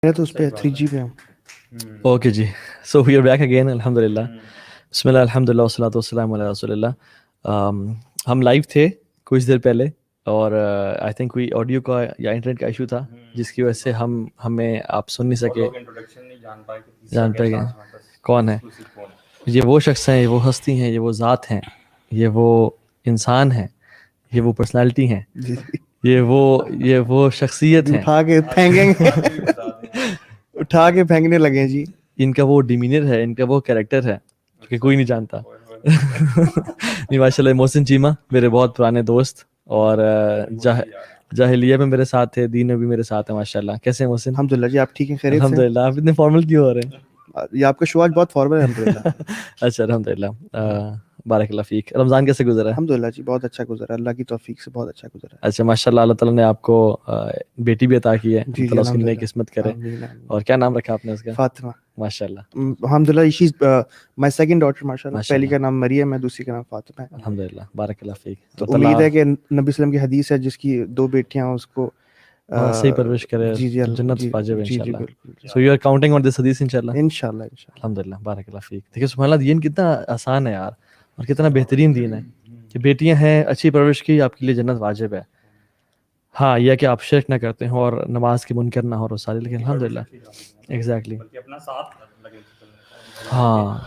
تو اس پہ 3G پہ ہوں. اوکے جی, so we are back again. الحمد للہ, بسم اللہ, الحمد للہ والصلاۃ والسلام علی رسول اللہ. ہم لائیو تھے کچھ دیر پہلے, اور آئی تھنک کوئی آڈیو کا یا انٹرنیٹ کا ایشو تھا جس کی وجہ سے ہمیں آپ سن نہیں سکے. جان پائے گئے کون ہے یہ وہ شخص ہیں, یہ وہ ہستی ہیں, یہ وہ ذات ہیں, یہ وہ انسان ہیں, یہ وہ پرسنالٹی ہیں, یہ وہ شخصیت ہیں. اٹھا کے پھینکیں گے, اٹھا کے پھینکنے لگے جی. ان کا وہ ڈیمینر ہے, ان کا وہ کریکٹر ہے کہ کوئی نہیں جانتا. نہیں ماشاء اللہ, محسن چیمہ میرے بہت پرانے دوست, اور جاہلیہ میں میرے ساتھ تھے, دین میں بھی میرے ساتھ ہیں ماشاء اللہ. کیسے ہیں محسن؟ الحمد للہ جی, آپ ٹھیک ہیں, خیریت سے؟ الحمد للہ. آپ اتنے فارمل کیوں ہو رہے ہیں؟ یہ آپ کا شو آج بہت فارمل ہے. الحمد للہ. اچھا الحمد للہ, بارک اللہ فیک. رمضان کیسے گزرا ہے؟ الحمد للہ جی, بہت اچھا گزرا, اللہ کی توفیق سے بہت اچھا گزرا. اچھا ماشاء اللہ, اللہ تعالیٰ نے آپ کو بیٹی بھی عطا کی ہے, جی اللہ اس کی نئی قسمت کرے. اور کیا نام رکھا آپ نے اس کا؟ فاطمہ. ماشاء اللہ, الحمد للہ, شی از مائی سیکنڈ ڈاٹر ماشاء اللہ. پہلی کا نام مریم ہے, دوسری کا نام فاطمہ ہے. الحمد للہ, بارک اللہ فیک. تو امید ہے کہ نبی وسلم کی حدیث ہے, جس کی 2 بیٹیاں ہیں اس کو صحیح پرورش کرے, جی جی جنت واجب ہے جی جی انشاءاللہ. بالکل. سو یو آر کاؤنٹنگ آن دس حدیث انشاءاللہ. انشاءاللہ انشاءاللہ. الحمد للہ, بارک اللہ فیک. دیکھیے سبحان اللہ, دین کتنا آسان ہے یار, اور کتنا بہترین دین ہے کہ بیٹیاں ہیں, اچھی پرورش کی, آپ کے لیے جنت واجب ہے. ہاں یہ کہ آپ شرک نہ کرتے ہوں اور نماز کے منکر نہ ہو رسالے, لیکن الحمد للہ ایگزیکٹلی. ہاں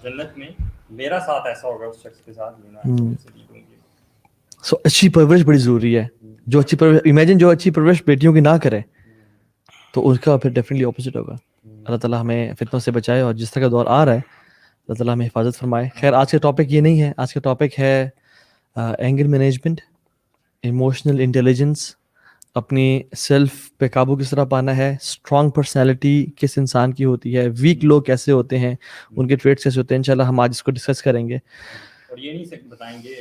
جنت میں میرا ساتھ ایسا ہوگا اس شخص کے ساتھ. سو اچھی پرورش بڑی ضروری ہے. جو اچھی پرورش, امیجن جو اچھی پرورش بیٹیوں کی نہ کرے تو اس کا پھر ڈیفینیٹلی اپوزٹ ہوگا. اللہ تعالیٰ ہمیں فتنوں سے بچائے, اور جس طرح کا دور آ رہا ہے اللہ تعالیٰ ہمیں حفاظت فرمائے. خیر آج کا ٹاپک یہ نہیں ہے, آج کا ٹاپک ہے اینگر مینجمنٹ, ایموشنل انٹیلیجنس, اپنی سیلف پہ قابو کس طرح پانا ہے, اسٹرانگ پرسنالٹی کس انسان کی ہوتی ہے, ویک لوگ کیسے ہوتے ہیں, ان کے ٹریٹس کیسے ہوتے ہیں. انشاءاللہ ہم آج اس کو ڈسکس کریں گے. اور یہ نہیں بتائیں گے,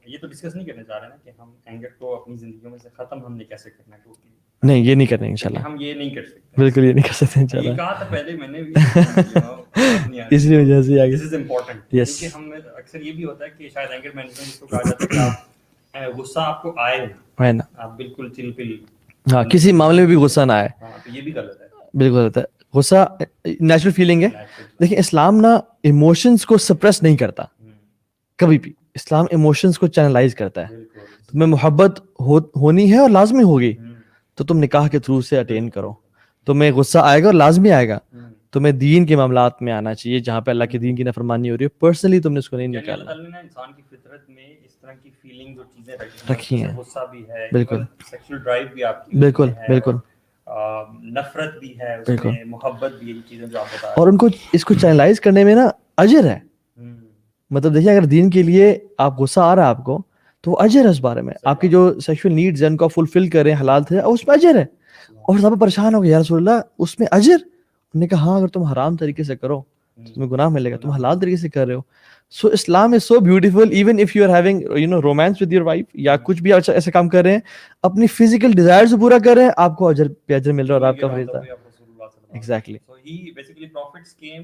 یہ تو ڈسکس نہیں کرنے جا رہے نا کہ ہم اینگر کو اپنی زندگیوں میں سے ختم ہم نے کیسے کرنا ہے. نہیں یہ نہیں کریں انشاءاللہ, ہم یہ نہیں کر سکتے, بالکل یہ نہیں کر سکتے انشاءاللہ. یہ کہا تھا پہلے میں نے بھی, اس لیے وجہ سے آگے دس از امپورٹنٹ. یس, کہ ہم اکثر یہ بھی ہوتا ہے کہ شاید اینگر مینجمنٹ اس کو کہا جاتا ہے کہ آپ غصہ آپ کو آئے ہے نا, آپ بالکل چل پل, ہاں کسی معاملے میں بھی غصہ نہ آئے, تو یہ بھی غلط ہے. بالکل غلط ہے. غصہ نیچرل فیلنگ ہے, لیکن اسلام نا ایموشنس کو سپریس نہیں کرتا کبھی بھی. اسلام ایموشنس کو چینلائز کرتا ہے. تمہیں محبت ہونی ہے اور لازمی ہوگی تو تم نکاح کے تھرو سے اٹین کرو. تمہیں غصہ آئے گا اور لازمی آئے گا. تمہیں دین کے معاملات میں آنا چاہیے جہاں پہ اللہ کے دین کی نافرمانی ہو رہی ہے. پرسنلی تم نے اس کو نہیں نکالنا. اللہ نے انسان کی فطرت میں اس طرح کی فیلنگ جو چیزیں رکھی ہیں, غصہ بھی ہے, بالکل سیکشل ڈرائیو بھی آپ کی, بالکل بالکل, نفرت بھی ہے اس میں, محبت بھی, یہ چیزیں جو آپ بتا رہے ہیں. اور ان کو اس کو چینلائز کرنے میں نا اجر ہے. مطلب دیکھیے اگر دین کے لیے آپ غصہ آ رہا ہے آپ کو تو وہ اجر ہے اس بارے میں. آپ کی جو سیکشل نیڈز ہیں ان کو فلفل کریں, حلال تھے, اس میں اجر ہے. اور سب پریشان ہو گئے یا رسول اللہ اس میں اجر. انہوں نے کہا ہاں اگر تم حرام طریقے سے کرو تمہیں گناہ ملے گا, تم حلال طریقے سے کر رہے ہو. So Islam is so beautiful. Even if you are having you know romance with your wife یا کچھ بھی ایسا کام کر رہے ہیں, اپنی فزیکل ڈیزائرز پورا کر رہے ہیں, آپ کو اجر پہ اجر مل رہا ہے اور آپ کا فریضہ. Exactly. So he basically prophets came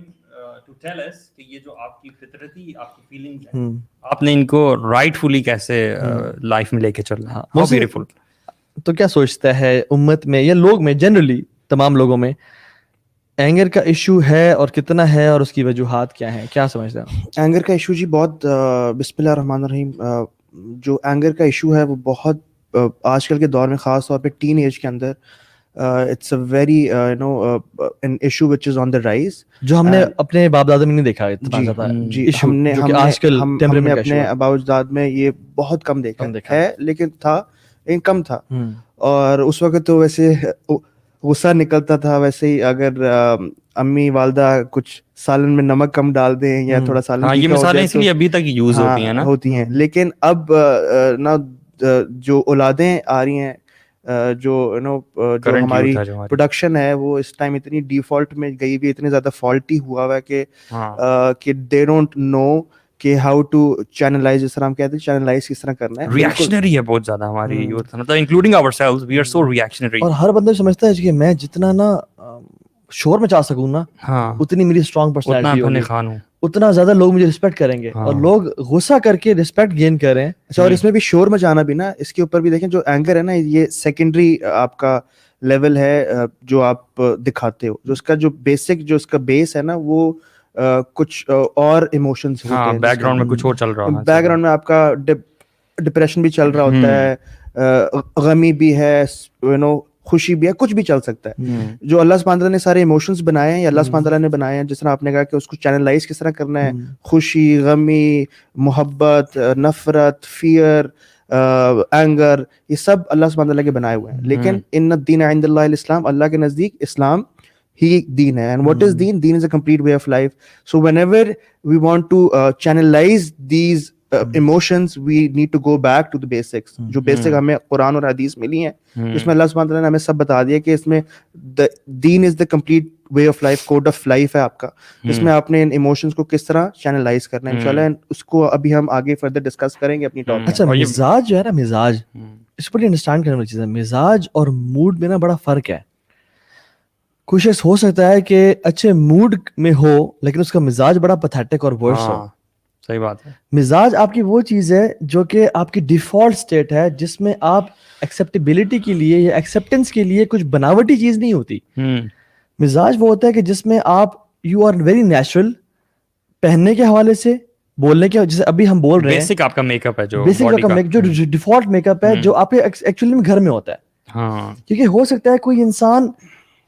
to tell us کہ یہ جو آپ کی فطرتی آپ کی فیلنگز ہیں آپ نے ان کو رائٹفلی کیسے لائف میں لے کے چلنا ہے. How beautiful. تو کیا سوچتا ہے امت میں یا لوگ میں جنرلی تمام لوگوں میں اینگر کا ایشو ہے, اور کتنا ہے, اور اس کی وجوہات کیا ہیں, کیا سمجھتے ہیں؟ اینگر کا ایشو جی بہت, بسم اللہ الرحمن الرحیم, جو اینگر کا ایشو ہے وہ بہت آج کل کے دور میں, خاص طور پہ ٹین ایج کے اندر, it's a very an issue which is on the rise. جو ہم نے اپنے باپ دادا میں نہیں دیکھا اتنا زیادہ ایشو, ہم نے آج کل ہم نے اپنے ابا اجداد میں یہ بہت کم دیکھا ہے, لیکن تھا, لیکن کم تھا. اور اس وقت تو ویسے غصہ نکلتا تھا ویسے ہی, اگر امی والدہ کچھ سالن میں نمک کم ڈال دیں یا تھوڑا سالن, یہ مثالیں اس لیے ابھی تک یوز ہوتی ہیں نا, ہوتی ہیں. لیکن اب نا جو اولادیں آ رہی ہیں, جو جو ہماری پروڈکشن ہے وہ اس ٹائم اتنی ڈیفالٹ میں گئی ہوئی, اتنے زیادہ فالٹی ہوا ہوا ہے کہ دے ڈونٹ نو کہ ہاؤ ٹو چینلائز, جس طرح ہم کہتے ہیں چینلائز کس طرح کرنا ہے. ریئیکشنری ہے بہت زیادہ ہماری یوتھ, مطلب including ourselves, we are so reactionary. اور ہر بندہ سمجھتا ہے کہ میں جتنا نا شور مچا سکوں نا اتنی میری اسٹرانگ پرسنالٹی ہوگی, اتنا زیادہ لوگ مجھے رسپیکٹ کریں گے. اور لوگ غصہ کر کے رسپیکٹ گین کریں. اچھا, اور اس میں بھی شور مچانا بھی نا, اس کے اوپر بھی دیکھیں جو اینگر ہے نا, یہ سیکنڈری آپ کا لیول ہے جو آپ دکھاتے ہو. جو اس کا جو بیسک جو اس کا بیس ہے نا وہ کچھ اور ایموشنز ہوتے ہیں, بیک گراؤنڈ میں کچھ اور چل رہا ہے, بیک گراؤنڈ میں آپ کا ڈپریشن بھی چل رہا ہوتا ہے, غمی بھی ہے, خوشی بھی ہے, کچھ بھی چل سکتا ہے. جو اللہ سبحانہ تعالیٰ نے سارے ایموشنز بنائے ہیں, یا اللہ سبحانہ تعالیٰ نے بنائے ہیں, جس طرح آپ نے کہا کہ اس کو چینلائز کس طرح کرنا ہے, خوشی, غمی, محبت, نفرت, فیئر, اینگر, یہ سب اللہ سبحانہ تعالیٰ کے بنائے ہوئے ہیں. لیکن ان الدین عند اللہ الاسلام, اللہ کے نزدیک اسلام ہی دین ہے. اینڈ واٹ از دین؟ دین is a complete way of life. So whenever we want to channelize these emotions, we need to go back to the basics. جو بیسک ہمیں قرآن اور حدیث ملی ہیں, اس میں اللہ سبحانہ تعالیٰ نے ہمیں سب بتا دیا کہ اس میں دین از the complete way of life, code of life ہے آپ کا, اس میں آپ نے ان ایموشنز کو کس طرح چینلائز کرنا ہے. انشاءاللہ اس کو ابھی ہم آگے فردر ڈسکس کریں گے اپنی ٹاپک. اچھا, مزاج جو ہے نا, مزاج اس کو انڈرسٹینڈ کرنے والی چیز ہے. مزاج اور موڈ میں نا بڑا فرق ہے. کوئی شخص ہو سکتا ہے کہ اچھے موڈ میں ہو لیکن اس کا مزاج بڑا پتھیٹک اور ورس ہو. صحیح بات ہے. مزاج آپ کی وہ چیز ہے جو کہ آپ کی ڈیفالٹ اسٹیٹ ہے, جس میں آپ ایکسیپٹیبلٹی کے لیے یا ایکسیپٹنس کے لیے کچھ بناوٹی چیز نہیں ہوتی. مزاج وہ ہوتا ہے کہ جس میں آپ یو آر ویری نیچرل, پہننے کے حوالے سے, بولنے کے, جیسے ابھی ہم بول رہے ہیں بیسک آپ کا میک اپ ہے, جو بیسک آپ کا جو ڈیفالٹ میک اپ ہے, جو آپ کے ایکچولی میں گھر میں ہوتا ہے. کیونکہ ہو سکتا ہے کوئی انسان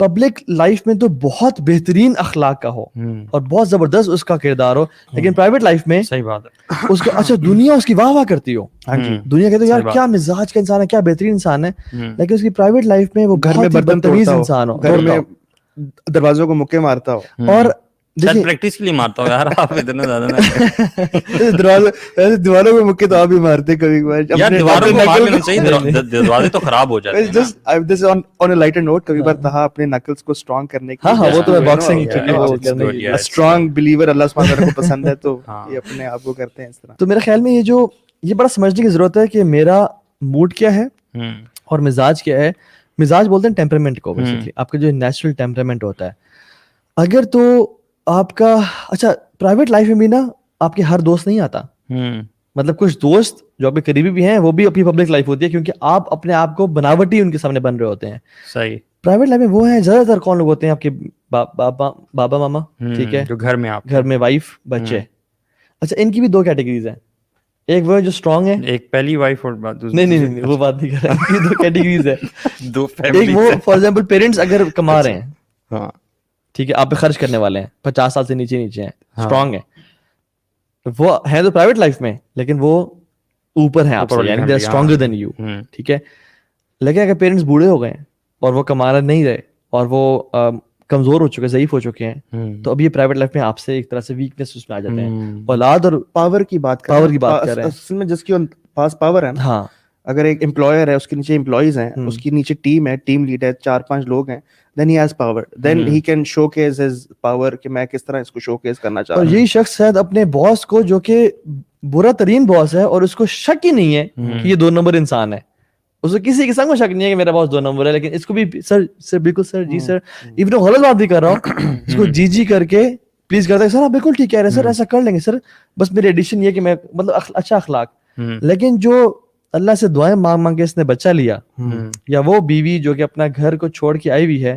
پبلک لائف میں تو بہت بہترین اخلاق کا ہو اور بہت زبردست اس کا کردار ہو, لیکن پرائیویٹ لائف میں صحیح بات ہے اس کا اچھا دنیا اس کی واہ واہ کرتی ہو, دنیا کہتے یار کیا مزاج کا انسان ہے, کیا بہترین انسان ہے, لیکن اس کی پرائیویٹ لائف میں وہ گھر میں بدتمیز انسان ہو, گھر میں دروازوں کو مکے مارتا ہو. اور پریکٹس کے لیے مارتا ہوں یار, آپ اتنا زیادہ دیواروں کو مکے تو آپ بھی مارتے کبھی کبھار. یار دیواروں کو مار لینا چاہیے, دروازے تو خراب ہو جاتے ہیں. on a lighter note, کبھی بار تہا اپنے نکلز کو اسٹرانگ کرنے کی, ہاں وہ تو باکسنگ اسٹرانگ بلیور اللہ سبحانہ تعالیٰ کو پسند ہے, تو یہ اپنے آپ کو کرتے ہیں اس طرح. تو میرے خیال میں یہ بڑا سمجھنے کی ضرورت ہے کہ میرا موڈ کیا ہے اور مزاج کیا ہے. مزاج بولتے ہیں ٹیمپرامنٹ کو, بیسیکلی آپ کا جو نیچرل ٹیمپرامنٹ ہوتا ہے. اگر تو آپ کا اچھا پرائیویٹ لائف میں بھی نا آپ کے ہر دوست نہیں آتا, مطلب کچھ دوست جو آپ کے قریبی بھی ہیں وہ بھی اپنی پبلک لائف ہوتی ہے, کیونکہ آپ اپنے آپ کو بناوٹی ان کے سامنے بن رہے ہوتے ہیں. صحیح. پرائیویٹ لائف میں وہ ہیں زیادہ تر کون لوگ ہوتے ہیں, آپ کے بابا ماما, ٹھیک ہے, جو گھر میں آپ گھر میں وائف بچے. اچھا ان کی بھی دو کیٹیگریز ہیں, ایک وہ جو اسٹرانگ ہے, ایک پہلی وائف اور نہیں وہ بات نہیں کر رہا, ان کی دو کیٹیگریز ہے. دو ایک وہ فار ایگزامپل پیرنٹس اگر کما رہے ہیں, ہاں ٹھیک ہے, آپ پہ خرچ کرنے والے ہیں, 50 سال سے نیچے ہیں, اسٹرانگ ہیں, وہ ہیں تو پرائیویٹ لائف میں لیکن وہ اوپر ہیں آپ سے, یعنی they are stronger than you, ٹھیک ہے. لیکن اگر پیرنٹس بوڑھے ہو گئے ہیں اور وہ کمانا نہیں رہے اور وہ کمزور ہو چکے, ضعیف ہو چکے ہیں, تو اب یہ پرائیویٹ لائف میں آپ سے ایک طرح سے ویکنیس اس میں آ جاتے ہیں. اولاد اور پاور کی بات کر رہے ہیں, اصل میں جس کے پاس پاور ہے نا, ہاں, اگر ایک امپلائر ہے, اس کے نیچے امپلائیز ہیں, اس کی نیچے ٹیم ہے, ٹیم لیڈ ہے, 4-5 لوگ ہیں, then he has power, then he can showcase his power کہ میں کس طرح اس کو showcase کرنا چاہ رہا ہوں. اور یہی شخص شاید اپنے باس کو, جو کہ برا ترین باس ہے اور اس کو شک ہی نہیں ہے کہ یہ 2 نمبر انسان ہے, اس کو کسی قسم کا شک نہیں ہے کہ میرا باس 2 نمبر ہے, لیکن اس کو بھی سر بالکل سر جی سر, ایون غلط بات بھی کر رہا ہوں, اس کو جی کر کے پلیز کرتا ہے, سر آپ بالکل ٹھیک کہہ رہے ہیں سر, ایسا کر لیں گے سر, بس میری ایڈیشن یہ کہ میں مطلب اچھا اخلاق. لیکن جو اللہ سے دعائیں مانگ کے اس نے بچہ لیا, یا وہ بیوی جو کہ اپنا گھر کو چھوڑ کے آئی ہوئی ہے,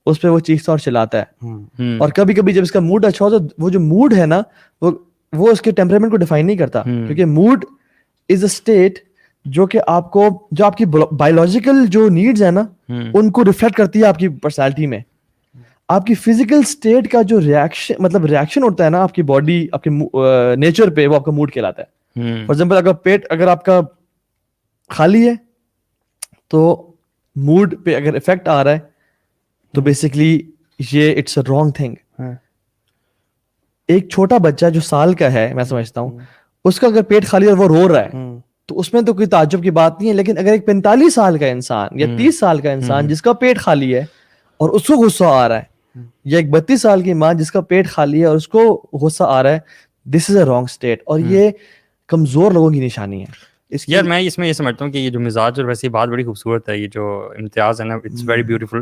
اس پہ وہ چیختا اور چلاتا ہے. اور کبھی کبھی جب اس کا موڈ اچھا ہو تو وہ جو موڈ ہے نا وہ اس کے ٹیمپرامنٹ کو ڈیفائن نہیں کرتا, کیونکہ موڈ از اے اسٹیٹ جو کہ آپ کو, جو آپ کی بایولوجیکل جو نیڈز ہیں نا ان کو ریفلیکٹ کرتی ہے آپ کی پرسنالٹی میں. آپ کی فزیکل اسٹیٹ کا جو ریئیکشن ہوتا ہے نا آپ کی باڈی, آپ کے نیچر پہ, وہ آپ کا موڈ کہلاتا ہے. فار ایگزامپل اگر پیٹ اگر آپ کا خالی ہے تو موڈ پہ اگر افیکٹ آ رہا ہے تو بیسکلی یہ اٹس اے رانگ تھنگ. ایک چھوٹا بچہ جو سال کا ہے, میں سمجھتا ہوں, اس کا اگر پیٹ خالی اور وہ رو رہا ہے تو اس میں تو کوئی تعجب کی بات نہیں ہے. لیکن اگر ایک 45 سال کا انسان یا 30 سال کا انسان جس کا پیٹ خالی ہے اور اس کو غصہ آ رہا ہے, یا ایک 32 سال کی ماں جس کا پیٹ خالی ہے اور اس کو غصہ آ رہا ہے, دس از اے رانگ اسٹیٹ. اور یہ کمزور لوگوں کی نشانی ہے. یار میں اس میں یہ سمجھتا ہوں کہ یہ جو مزاج, اور ویسے بات بڑی خوبصورت ہے, یہ جو امتیاز ہے نا, اٹس ویری بیوٹیفل.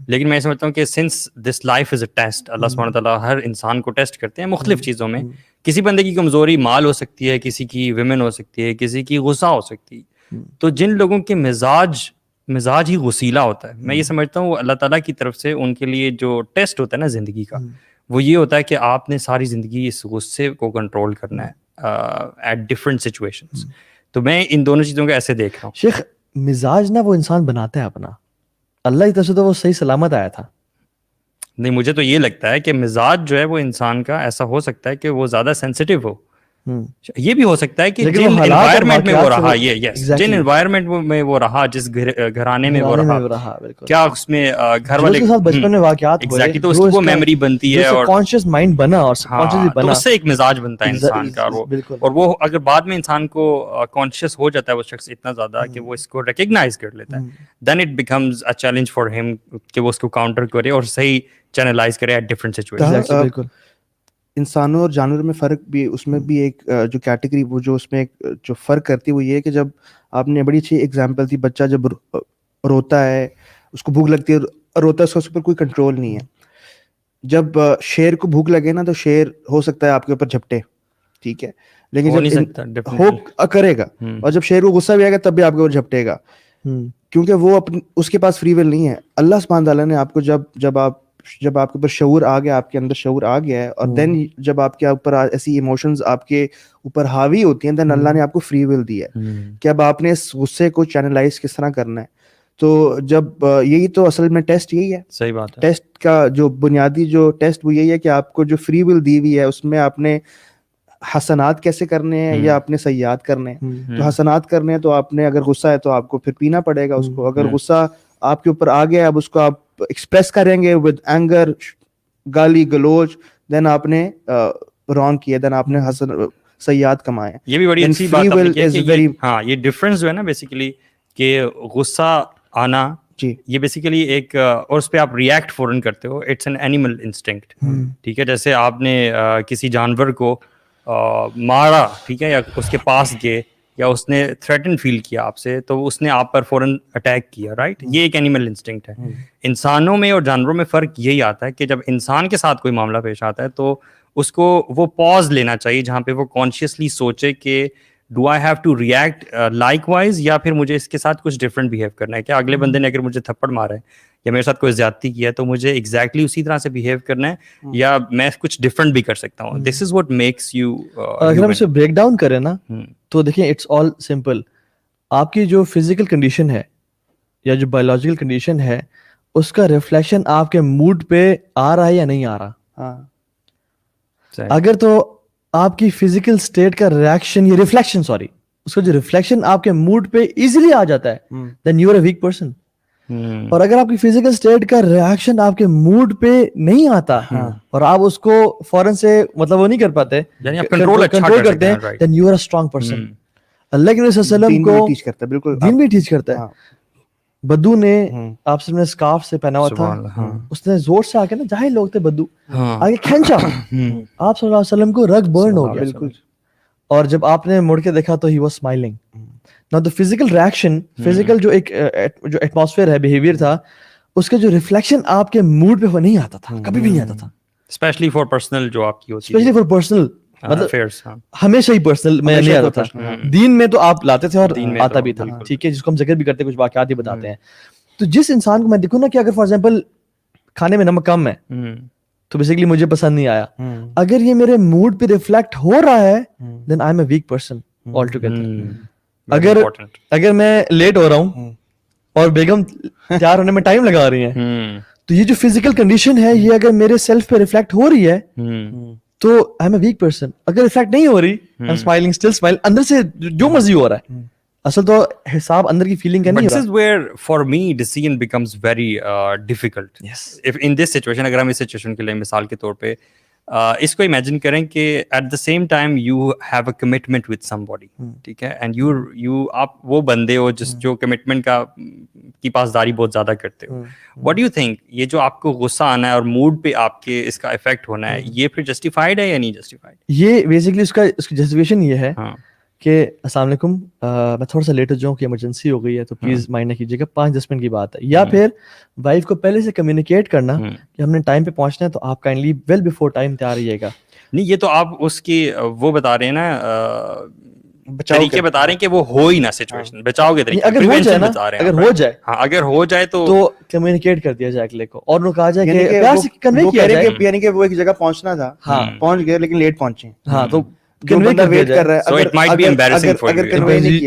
لیکن میں یہ سمجھتا ہوں کہ since this life is a test, اللہ سبحانہ تعالیٰ ہر انسان کو ٹیسٹ کرتے ہیں مختلف چیزوں میں. کسی بندے کی کمزوری مال ہو سکتی ہے, کسی کی ویمن ہو سکتی ہے, کسی کی غصہ ہو سکتی ہے. تو جن لوگوں کے مزاج مزاج ہی غسیلا ہوتا ہے. میں یہ سمجھتا ہوں اللہ تعالیٰ کی طرف سے ان کے لیے جو ٹیسٹ ہوتا ہے نا زندگی کا, وہ یہ ہوتا ہے کہ آپ نے ساری زندگی اس غصے کو کنٹرول کرنا ہے ایٹ ڈفرینٹ سچویشنز. تو میں ان دونوں چیزوں کو ایسے دیکھ رہا ہوں. شیخ مزاج نا وہ انسان بناتا ہے اپنا, اللہ کی طرف سے تو وہ صحیح سلامت آیا تھا. نہیں, مجھے تو یہ لگتا ہے کہ مزاج جو ہے وہ انسان کا ایسا ہو سکتا ہے کہ وہ زیادہ سینسیٹیو ہو. یہ بھی ہو سکتا ہے کہ جن انوائرمنٹ میں وہ رہا, جن انوائرمنٹ میں وہ رہا, جس گھرانے میں وہ رہا, کیا اس میں گھر والے بچپن میں واقعات ہوئے, تو اس کی وہ میموری بنتی ہے اور کانشیس مائنڈ بنا اور سب کانشیسلی بنا, اس سے ایک مزاج بنتا ہے انسان کا. اور وہ اگر بعد میں انسان کو کانشیس ہو جاتا ہے وہ شخص اتنا زیادہ کہ وہ اس کو ریکگنائز کر لیتا ہے, then it becomes a challenge for ہم کہ وہ اس کو کاؤنٹر کرے اور صحیح چینلائز کرے ایٹ ڈفرینٹ سچویشنز. بالکل انسانوں اور جانوروں میں فرق بھی, اس میں بھی ایک جو کیٹیگری وہ جو اس میں ایک جو فرق کرتی ہے وہ یہ ہے کہ جب آپ نے بڑی اچھی ایگزامپل تھی, بچہ جب روتا ہے, اس کو بھوک لگتی ہے, روتا ہے, اس کے اوپر کوئی کنٹرول نہیں ہے. جب شیر کو بھوک لگے نا تو شیر ہو سکتا ہے آپ کے اوپر جھپٹے, ٹھیک ہے, لیکن جب ہو کرے گا, اور جب شیر کو غصہ بھی آئے گا تب بھی آپ کے اوپر جھپٹے گا, کیونکہ وہ اپنی اس کے پاس فری ول نہیں ہے. اللہ سبحانہ تعالیٰ نے آپ کو جب آپ کے اوپر شعور آ گیا, آپ کے اندر شعور آ گیا ہے, اور دین جب آپ کے اوپر ایسی ایموشنز آپ کے اوپر حاوی ہوتی ہیں, دین اللہ نے آپ کو فری ول دی ہے کہ اب آپ نے اس غصے کو چینلائز کس طرح کرنا ہے. تو جب یہی تو اصل میں ٹیسٹ یہی ہے. صحیح بات ہے. ٹیسٹ کا جو بنیادی جو ٹیسٹ وہ یہی ہے کہ آپ کو جو فری ول دی ہوئی ہے اس میں آپ نے حسنات کیسے کرنے ہیں یا اپنے سیئات کرنے ہیں. تو حسنات کرنے ہیں تو آپ نے, اگر غصہ ہے تو آپ کو پھر پینا پڑے گا اس کو. اگر غصہ آپ کے اوپر آ گیا, اب اس کو آپ ایکسپریس کریں گے ود اینگر, گالی گلوچ, دین آپ نے رانگ کیا, دین آپ نے حسن سیئات کمائے. یہ بھی بڑی اچھی بات ہے. ہاں, یہ ڈفرینس جو ہے نا بیسیکلی کہ غصہ آنا, جی, یہ بیسیکلی ایک, اور اس پہ آپ ریئیکٹ فوراً کرتے ہو, اٹس این اینیمل انسٹنکٹ. ٹھیک ہے, جیسے آپ نے کسی جانور کو مارا, ٹھیک ہے, یا اس کے پاس گئے, یا اس نے تھریٹن فیل کیا آپ سے, تو اس نے آپ پر فوراً اٹیک کیا, رائٹ. یہ ایک اینیمل انسٹنکٹ ہے. انسانوں میں اور جانوروں میں فرق یہی آتا ہے کہ جب انسان کے ساتھ کوئی معاملہ پیش آتا ہے تو اس کو وہ پاز لینا چاہیے جہاں پہ وہ کانشیسلی سوچے کہ do I have to react likewise, یا پھر مجھے اس کے ساتھ کچھ ڈفرینٹ بہیو کرنا ہے. کیا اگلے بندے نے اگر مجھے تھپڑ مارا ہے یا میرے ساتھ کوئی زیادتی کیا ہے تو مجھے ایگزیکٹلی اسی طرح سے بہیو کرنا ہے, یا میں کچھ ڈفرینٹ بھی کر سکتا ہوں. دس از واٹ میکس یو. اگر ہم اسے بریک ڈاؤن کریں نا تو دیکھیں اٹس آل سمپل. آپ کی جو فزیکل کنڈیشن ہے یا جو بایولوجیکل کنڈیشن ہے, اس کا ریفلیکشن آپ کے موڈ پہ آ رہا ہے یا نہیں آ رہا. اگر تو آپ کی فزیکل اسٹیٹ کا ریئیکشن یا ریفلیکشن, سوری, اس کا جو ریفلیکشن آپ کے موڈ پہ ایزیلی آ جاتا ہے, then you are a weak person. اور اگر آپ کی فزیکل اسٹیٹ کا ریئیکشن آپ کے موڈ پہ نہیں آتا اور آپ اس کو فوراً سے مطلب وہ نہیں کر پاتے, کنٹرول کرتے ہیں, then you are a strong person. اللہ کے نبی صلی اللہ علیہ وسلم کو ٹیچ کرتا ہے, بالکل دین بھی ٹیچ کرتا ہے. بدو نے آپ سے اسکارف سے پہنا ہوا تھا, اس نے زور سے آ کے نا, جاہل لوگ تھے بدو, آگے کھینچا, آپ صلی اللہ علیہ وسلم کو رگ برن ہو گیا. بالکل. اور جب آپ نے مڑ کے دیکھا تو ہی واز اسمائلنگ. نا تو فزیکل ریئیکشن, فزیکل جو ایک جو ایٹماسفیئر ہے, بیہیویئر تھا, اس کا جو ریفلیکشن آپ کے موڈ پہ وہ نہیں آتا تھا, کبھی بھی نہیں آتا تھا. اسپیشلی فار پرسنل جو آپ کی ہوتی ہے, اسپیشلی فار پرسنل, مطلب ہمیشہ ہی پرسنل میں نہیں آتا تھا. دین میں تو آپ لاتے تھے اور آتا بھی تھا, ٹھیک ہے, جس کو ہم ذکر بھی کرتے ہیں, کچھ واقعات ہی بتاتے ہیں. تو جس انسان کو میں دیکھوں نا کہ اگر فار ایگزامپل کھانے میں نمک کم ہے تو بیسیکلی مجھے پسند نہیں آیا, اگر یہ میرے موڈ پہ ریفلیکٹ ہو رہا ہے, then I am a weak person altogether. اگر میں لیٹ ہو رہا ہوں اور بیگم تیار ہونے میں ٹائم لگا رہی ہیں, تو یہ جو فزیکل کنڈیشن ہے یہ اگر میرے سیلف پہ ریفلیکٹ ہو رہی ہے تو I am a weak person. اگر ریفلیکٹ نہیں ہو رہی, I am smiling, still smile, اندر سے جو مرضی ہو رہا ہے, اصل تو حساب اندر کی فیلنگ کا نہیں ہے. But this is where for me decision becomes very difficult. Yes. If in this situation, اگر ہم اس سچویشن کے لیے مثال کے طور پہ اس کو امیجن کریں کہ at the same time you have a commitment with somebody, ٹھیک ہے, اینڈ یو آپ وہ بندے ہو جو کمٹمنٹ کی پاسداری بہت زیادہ کرتے ہو. واٹ ڈو یو تھنک, یہ جو آپ کو غصہ آنا ہے اور موڈ پہ آپ کے اس کا افیکٹ ہونا ہے, یہ پھر جسٹیفائڈ ہے یا نہیں جسٹیفائڈ؟ یہ بیسکلی اس کی جسٹیفیکیشن یہ ہے کہ السلام علیکم, میں تھوڑا سا لیٹ ہو جاؤں کہ ایمرجنسی ہو گئی ہے, تو پلیز مائنڈ نہ کیجیے گا, 5-10 منٹ کی بات ہے. یا پھر وائف کو پہلے سے کمیونیکیٹ کرنا کہ ہم نے ٹائم پہ پہنچنا ہے, تو آپ کائنڈلی ویل بیفور ٹائم تیار رہیے گا. نہیں, یہ تو آپ اس کی وہ بتا رہے ہیں نا طریقے بتا رہے ہیں کہ وہ ہو ہی نہ سچویشن, بچاؤ کے طریقے, اگر ہو جائے نا, اگر ہو جائے, ہاں اگر ہو جائے تو کمیونیکیٹ کر دیا جائے اگلے کو, اور وہ کہا جائے کہ پیار سے کنوے کیا جائے, یعنی کہ وہ ایک جگہ پہنچنا تھا, پہنچ گئے لیکن لیٹ پہنچے, ہاں تو جو بندہ ویٹ کر رہا ہے, so it might be embarrassing for you,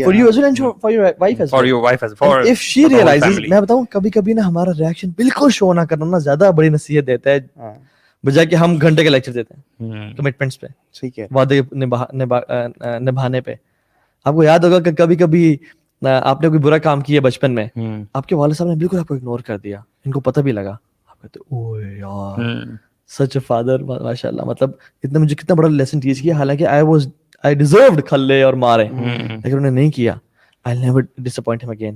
for you as well and for your wife as well, for your wife as for if she realizes, میں بتاؤں کبھی کبھی نا ہمارا ریاکشن بالکل شو نہ کرنا نا زیادہ بڑی نصیحت دیتا ہے بجائے کہ ہم گھنٹے کا لیکچر دیتے ہیں کمٹمنٹس پہ, ٹھیک ہے, وعدے نبھانے پہ. آپ کو یاد ہوگا کہ کبھی کبھی آپ نے کوئی برا کام کیا بچپن میں, آپ کے والد صاحب نے بالکل آپ کو اگنور کر دیا, ان کو پتہ بھی لگا, آپ کہتے اوے یار سچ اے فادر, ماشاء اللہ, مطلب اتنا مجھے کتنا بڑا لیسن ٹیچ کیا, حالانکہ I deserved کھلے اور مارے, لیکن انہوں نے نہیں کیا. I'll never disappoint him again.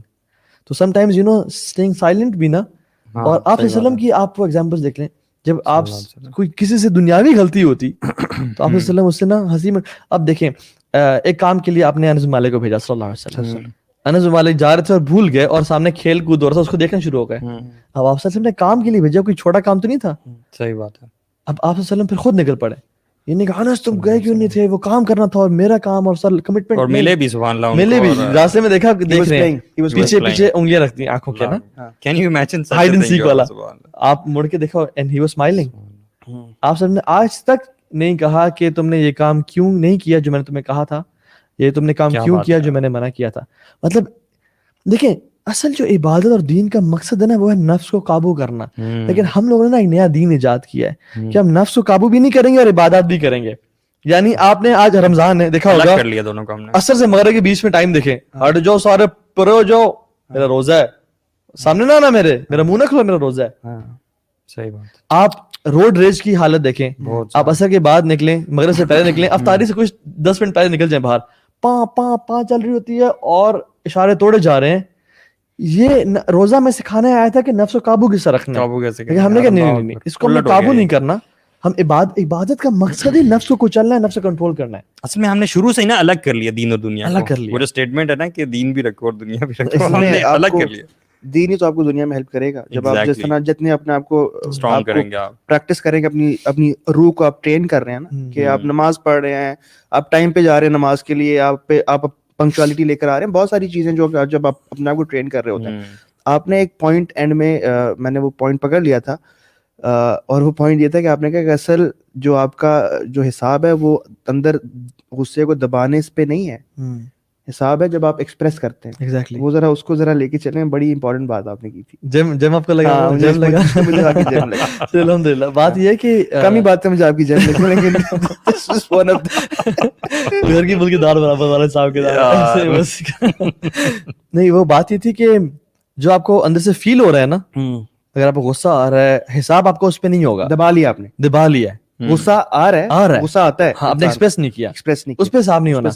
تو sometimes you know staying silent بھی نا, اور آپ صلی اللہ علیہ وسلم کی آپ وہ ایگزامپلس دیکھ لیں, جب آپ کوئی کسی سے دنیاوی غلطی ہوتی تو آپ صلی اللہ علیہ وسلم اس سے نا ہنسی میں, اب دیکھیں ایک کام کے لیے آپ نے انس بن مالک کو بھیجا صلی اللہ علیہ وسلم, انس بن مالک جا رہے تھے اور بھول گئے اور سامنے کھیل کود ہو رہا تھا, اس کو دیکھنا شروع ہو گئے. اب آپ صلی اللہ علیہ وسلم نے کام کے لیے بھیجا, کوئی چھوٹا کام تو نہیں تھا. صحیح بات ہے. اب آپ صلی اللہ علیہ وسلم پھر خود نکل پڑے, یہ نہیں کہا انس تم گئے کیوں نہیں تھے, وہ کام کرنا تھا اور میرا کام, اور سر کمٹمنٹ, اور ملے بھی سبحان اللہ, ملے بھی راستے میں دیکھا, دیکھ رہے ہیں پیچھے پیچھے انگلیاں رکھتی ہیں آنکھوں کے نا, can you imagine hide and seek والا, آپ مڑ کے دیکھا اینڈ ہی واز اسمائلنگ. آپ سب نے آج تک نہیں کہا کہ تم نے یہ کام کیوں نہیں کیا جو میں نے تمہیں کہا تھا, یہ تم نے کام کیوں کیا جو میں نے منع کیا تھا. مطلب دیکھیں اصل جو عبادت اور دین کا مقصد ہے نا وہ ہے نفس کو قابو کرنا, لیکن ہم لوگوں نے نا ایک نیا دین ایجاد کیا ہے کہ ہم نفس کو قابو بھی نہیں کریں گے اور عبادات بھی کریں گے. یعنی آپ نے آج رمضان ہے دیکھا ہوگا, کر لیا دونوں کو ہم نے, عصر سے مغرب کے بیچ میں ٹائم دیکھیں, ہٹ جاؤ سارے پرو جاؤ, میرا روزہ ہے, سامنے نہ آنا میرے, میرا منہ نہ کھلو, میرا روزہ ہے. صحیح بات. آپ روڈ ریج کی حالت دیکھیں, آپ عصر کے بعد نکلیں, مغرب سے پہلے نکلیں, افطاری سے کچھ 10 منٹ پہلے نکل جائیں باہر, پاں چل رہی ہوتی ہے اور اشارے توڑے جا رہے ہیں. یہ روزہ میں سکھانے آیا تھا کہ نفس کو قابو کیسے رکھنا ہے, ہم نے کہا نہیں, اس کو ہم نے قابو نہیں کرنا, ہم عبادت کا مقصد ہی نفس کو کچلنا ہے, نفس کو کنٹرول کرنا ہے. اصل میں ہم نے شروع سے ہی نا الگ کر لیا دین اور دنیا الگ کر لیا. وہ جو اسٹیٹمنٹ ہے نا کہ دین بھی رکھو اور دنیا بھی رکھو, ہم نے الگ کر لیا. دین ہی تو آپ کو دنیا میں ہیلپ کرے گا, جب آپ جس طرح جتنے اپنے آپ کو اسٹرانگ کریں گے, آپ پریکٹس کریں گے, اپنی روح کو آپ ٹرین کر رہے ہیں نا, کہ آپ نماز پڑھ رہے ہیں, آپ ٹائم پہ جا رہے ہیں نماز کے لیے, آپ پنکچوالٹی لے کر آ رہے ہیں, بہت ساری چیزیں جو جب آپ اپنے آپ کو ٹرین کر رہے ہوتے ہیں. آپ نے ایک پوائنٹ اینڈ میں نے وہ پوائنٹ پکڑ لیا تھا, اور وہ پوائنٹ یہ تھا کہ آپ نے کہا کہ اصل جو آپ کا جو حساب ہے وہ اندر غصے کو دبانے پہ نہیں ہے, حساب ہے جب آپ ایکسپریس کرتے ہیں. ایگزیکٹلی وہ ذرا اس کو ذرا لے کے چلیں, بڑی امپورٹنٹ بات آپ نے کی تھی. جم آپ کو لگا, جم لگا, الحمدللہ. بات یہ ہے کہ کم ہی بات ہے مجھے آپ کی جم لگی, لیکن گھر کی ملکی دار برابر والے صاحب کے نہیں, وہ بات یہ تھی کہ جو آپ کو اندر سے فیل ہو رہا ہے نا, اگر آپ کو غصہ آ رہا ہے, حساب آپ کو اس پہ نہیں ہوگا, دبا لیا آپ نے, دبا لیا ہے. غصہ آ رہا ہے, غصہ آتا ہے, آپ نے ایکسپریس نہیں کیا, اس پہ حساب نہیں ہونا,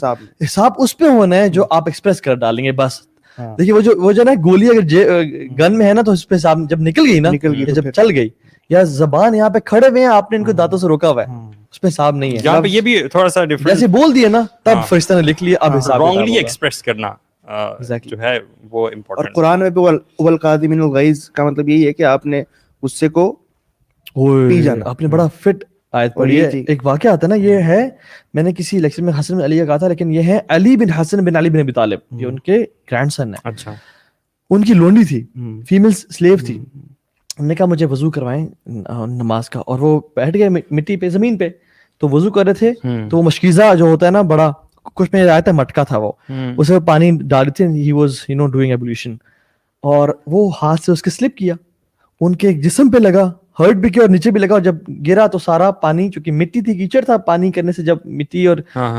حساب اس پہ ہونا ہے جو آپ ایکسپریس کر ڈالیں گے بس. دیکھیے وہ جو نا گولی اگر گن میں ہے نا, تو اس پہ حساب جب نکل گئی نا, جب چل گئی, یا زبان یہاں پہ کھڑے ہوئے ہیں, آپ نے ان کو دانتوں سے روکا ہوا ہے, اس پہ حساب نہیں ہے. یہاں پہ یہ بھی تھوڑا سا ڈفرنٹ, جیسے بول دیا نا تب فرشتہ نے لکھ لیا, اب حساب رانگلی ایکسپریس کرنا جو ہے وہ امپورٹنٹ. اور قرآن میں بھی والقاظمین الغیظ کا مطلب یہی ہے کہ آپ نے غصے کو پی جانا. آپ نے بڑا فٹ آیت پڑھی ہے. ایک واقعہ آتا ہے نا, یہ ہے, میں نے کسی لیکچر میں حسن بن علی کا کہا تھا, لیکن یہ ہے علی بن حسن بن علی بن ابی طالب, یہ ان کے گرینڈ سن ہے. اچھا, ان کی لونڈی تھی, فیمیل سلیو تھی. انہوں نے کہا مجھے وضو کروائیں نماز کا, اور وہ بیٹھ گئے مٹی پہ, زمین پہ, تو وضو کر رہے تھے. تو وہ مشکیزہ جو ہوتا ہے نا بڑا, کچھ میں آیا تھا مٹکا تھا, وہ اسے پانی ڈال رہے تھے, ہی واز ڈوئنگ ایبولیشن, اور وہ ہاتھ سے اس کے سلپ کیا, ان کے جسم پہ لگا, ہرٹ بھی کیا اور نیچے بھی لگا, اور جب گرا تو سارا پانی, چونکہ مٹی تھی, کیچڑ تھا, پانی کرنے سے جب مٹی اور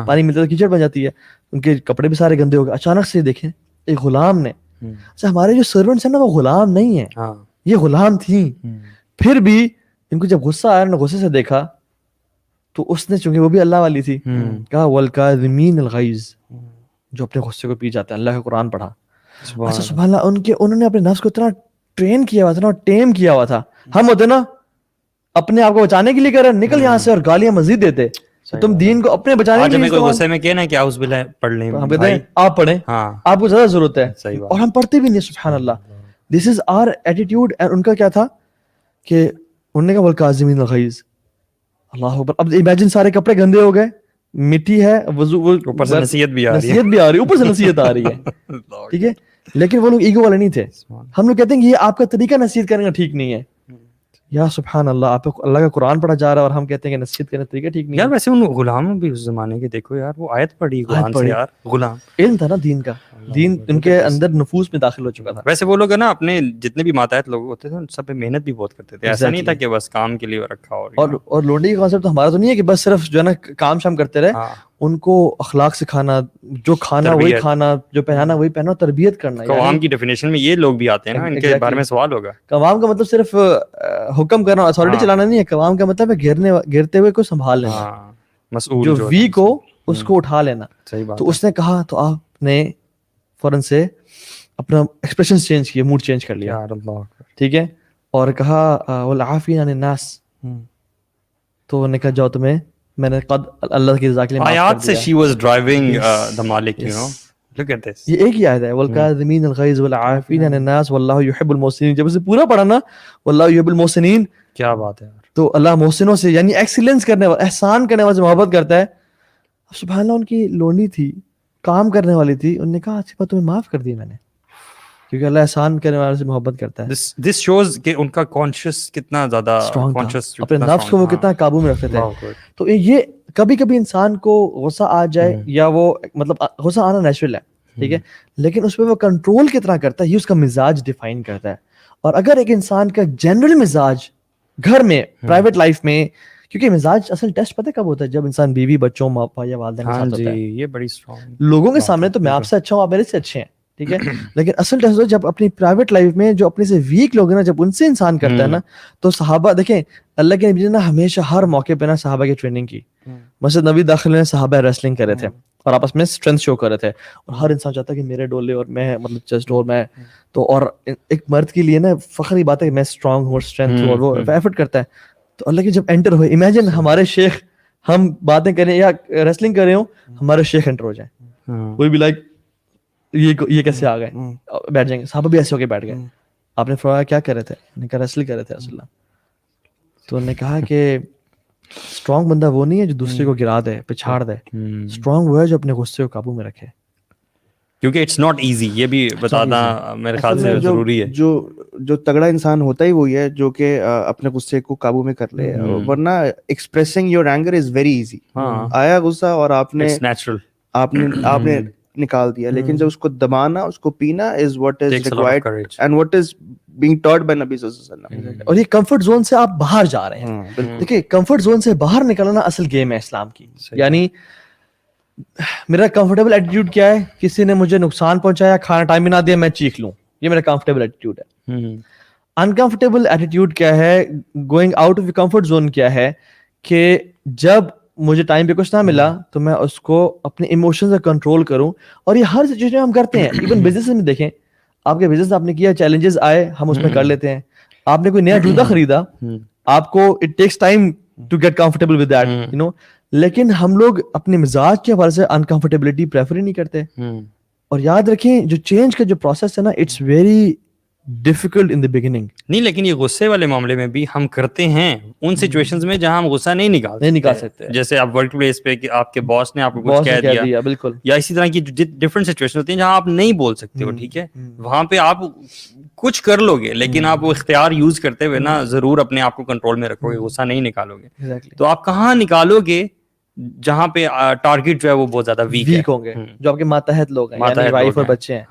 پانی ملتا ہے کیچڑ بن جاتی ہے, ان کے کپڑے بھی سارے گندے ہو گئے. اچانک سے دیکھیں ایک غلام نے, اچھا ہمارے جو سرونٹس ہیں نا وہ غلام نہیں ہیں, یہ غلام تھیں, پھر بھی ان کو جب غصہ آیا نا, غصے سے دیکھا تو اس نے, چونکہ وہ بھی اللہ والی تھی, کہا والکاظمین الغیظ, جو اپنے غصے کو پی جاتے ہیں. اللہ کا قرآن پڑھا. اچھا سبحان اللہ, انہوں نے اپنے نفس کو اتنا ٹرین کیا ہوا تھا نا, ٹیم کیا ہوا تھا. ہم ہوتے نا اپنے آپ کو بچانے کے لیے کہہ رہے نکل یہاں سے, اور گالیاں مزید دیتے. تم دین کو اپنے بچانے کے لیے کوئی غصے میں کہنا کہ اعوذ باللہ پڑھ لیں, ہم کہتے ہیں آپ پڑھیں, آپ کو زیادہ ضرورت ہے, اور ہم پڑھتے بھی نہیں. سبحان اللہ, دس از آور ایٹیٹیوڈ. ان کا کیا تھا کہ انہوں نے کہا والکاظمین الغیظ, اللہ اکبر. اب امیجن سارے کپڑے گندے ہو گئے, میٹھی ہے, وضو اوپر سے نصیحت بھی آ رہی ہے, نصیحت بھی آ رہی ہے, اوپر سے نصیحت آ رہی ہے, ٹھیک ہے. لیکن وہ لوگ ایگو والے نہیں تھے. ہم لوگ کہتے ہیں کہ یہ آپ کا طریقہ نصیحت کرنے کا ٹھیک نہیں ہے. یا سبحان اللہ, آپ کو اللہ کا قرآن پڑھا جا رہا ہے اور ہم کہتے ہیں کہ نصیحت کرنے کا طریقہ ٹھیک نہیں ہے. یار ویسے ان غلاموں بھی اس زمانے کے دیکھو یار, وہ آیت پڑھی قرآن سے یار, غلام علم تھا نا دین کا, دین ان کے اندر نفوس میں داخل ہو چکا تھا. ویسے وہ لوگ نا اپنے جتنے بھی ماتحت لوگ ہوتے تھے ان سب پہ محنت بھی بہت کرتے تھے, ایسا نہیں تھا کہ بس کام کے لیے رکھا اور لونڈی کا کانسیپٹ ہمارا تو نہیں ہے کہ بس صرف جو ہے نا کام شام کرتے رہے, ان کو اخلاق سکھانا, جو کھانا وہی کھانا, جو پہنانا وہی پہننا, تربیت کرنا. قوام کی ڈیفینیشن میں یہ لوگ بھی آتے ہیں نا, ان کے بارے میں سوال ہوگا. قوام کا مطلب صرف حکم کرنا, اتھارٹی چلانا نہیں ہے. قوام کا مطلب ہے گرتے ہوئے کو سنبھال لینا, جو ویک ہو اس کو اٹھا لینا. تو اس نے کہا, تو آپ نے فوراً سے اپنا ایکسپریشن چینج کیے, موڈ چینج کر لیا, ٹھیک ہے, اور کہا والعافین عن الناس. تو انہوں نے کہا جاؤ تمہیں میں نے قد اللہ کی رضا کے لیے آیات سے she was driving the malik, you know, look at this. یہ ایک ہی آیت ہے, والکاظمین الغیظ والعافین عن الناس واللہ یحب المحسنین. جب اسے پورا پڑھا نا, واللہ یحب المحسنین, کیا بات ہے, تو اللہ محسنوں سے یعنی ایکسیلنس کرنے والے, احسان کرنے والے سے محبت کرتا ہے. سبحان اللہ, ان کی لونڈی تھی, کام کرنے والی تھی, انہوں نے کہا اچھی بات تمہیں معاف کر دی میں نے, کیونکہ اللہ احسان کرنے والے سے محبت کرتا ہے. this shows کہ ان کا کانشیس کتنا زیادہ کانشیس, اپنے نفس کو وہ کتنا قابو میں رکھتے تھے. تو یہ کبھی کبھی انسان کو غصہ آ جائے, یا وہ مطلب غصہ آنا نیچرل ہے, ٹھیک ہے, لیکن اس پہ وہ کنٹرول کتنا کرتا ہے یہ اس کا مزاج ڈیفائن کرتا ہے. اور اگر ایک انسان کا جنرل مزاج گھر میں, پرائیویٹ لائف میں, کیونکہ مزاج اصل ٹیسٹ پتہ کب ہوتا ہے, جب انسان بیوی بچوں ماں باپ یا والدین کے ساتھ ہوتا ہے. یہ بڑی اسٹرانگ, لوگوں کے سامنے تو میں آپ سے اچھا ہوں, آپ میرے سے اچھے ہیں, ٹھیک ہے, لیکن اصل ٹیسٹ ہوتا ہے جب اپنی پرائیویٹ لائف میں جو اپنے سے ویک لوگ ہیں نا, جب ان سے انسان کرتا ہے نا. تو صحابہ دیکھیں, اللہ کے نبی نے نا ہمیشہ ہر موقع پہ نا صحابہ کی ٹریننگ کی. مسجد نبی داخل میں صحابہ ریسلنگ کر رہے تھے اور آپس میں اسٹرینتھ شو کر رہے تھے, اور ہر انسان چاہتا ہے کہ میرے ڈولے اور میں مطلب چیسٹ اور میں تو, اور ایک مرد کے لیے نا فخر کی بات ہے کہ میں اسٹرانگ ہوں اور اسٹرینتھ ہوں, اور وہ ایفرٹ کرتا ہے. تو اللہ کے جب انٹر ہوئے, امیجن ہمارے شیخ, ہم باتیں کریں یا ریسلنگ کر رہے ہوں, ہمارے شیخ انٹر ہو جائیں, کوئی بھی لائک یہ کیسے آ گئے, بیٹھ جائیں گے. صحابہ بھی ایسے ہو کے بیٹھ گئے. آپ نے فرمایا کیا کر رہے تھے, نے کہا ریسل کر رہے تھے رسول اللہ. تو انہوں نے کہا کہ اسٹرانگ بندہ وہ نہیں ہے جو دوسرے کو گرا دے, پچھاڑ دے. اسٹرانگ وہ ہے جو اپنے غصے کو قابو میں رکھے, کیونکہ اٹس ناٹ ایزی. یہ بھی بتانا میرے خیال سے ضروری ہے. جو تگڑا انسان ہوتا ہی وہی ہے جو کہ اپنے غصے کو قابو میں کر لے, ورنہ expressing your anger is very easy. آیا غصہ اور آپ نے آپ نے نکال دیا, لیکن جب اس کو دبانا, اس کو پینا is what is required and what is being taught by نبی صلی اللہ علیہ وسلم. اور یہ کمفرٹ زون سے آپ باہر جا رہے ہیں. دیکھیں کمفرٹ زون سے باہر نکلنا اصل گیم ہے اسلام کی. یعنی میرا کمفرٹیبل ایٹیٹیوڈ کیا ہے, کسی نے مجھے نقصان پہنچایا, کھانا ٹائم میں نہ دیا, میں چیخ لوں, یہ میرا کمفرٹیبل ایٹیٹیوڈ ہے. انکمفرٹیبل ایٹیٹیوڈ کیا ہے, going out of comfort zone کیا ہے, کہ جب مجھے ٹائم پہ کچھ نہ ملا تو میں اس کو اپنے ایموشنز سے کنٹرول کروں. اور یہ ہر سچویشن میں ہم کرتے ہیں. ایون بزنس میں دیکھیں, آپ کے بزنس آپ نے کیا, چیلنجز آئے, ہم اس میں کر لیتے ہیں. آپ نے کوئی نیا جوتا خریدا, آپ کو it takes time to get comfortable with that, you know, لیکن ہم لوگ اپنے مزاج کے حوالے سے انکمفرٹیبلٹی پریفر ہی نہیں کرتے. اور یاد رکھیں جو چینج کا جو پروسیس ہے نا, it's very difficult in the beginning. نہیں, لیکن یہ غصے والے معاملے میں بھی ہم کرتے ہیں ان سچویشنز میں جہاں ہم غصہ نہیں نکال سکتے. جیسے آپ ورک پلیس پہ کہ آپ کے باس نے آپ کو کچھ کہہ دیا, بالکل, یا اسی طرح کی ڈفرینٹ سچویشن ہوتی ہیں جہاں آپ نہیں بول سکتے ہو, ٹھیک ہے, وہاں پہ آپ کچھ کر لو گے, لیکن آپ وہ اختیار یوز کرتے ہوئے نا ضرور اپنے آپ کو کنٹرول میں رکھو گے, غصہ نہیں نکالو گے. تو آپ کہاں نکالو گے جہاں پہ ٹارگیٹ جو ہے وہ بہت زیادہ ویک ہوں گے, جو آپ کے ماتحت لوگ ہیں, یعنی وائف اور بچے ہیں.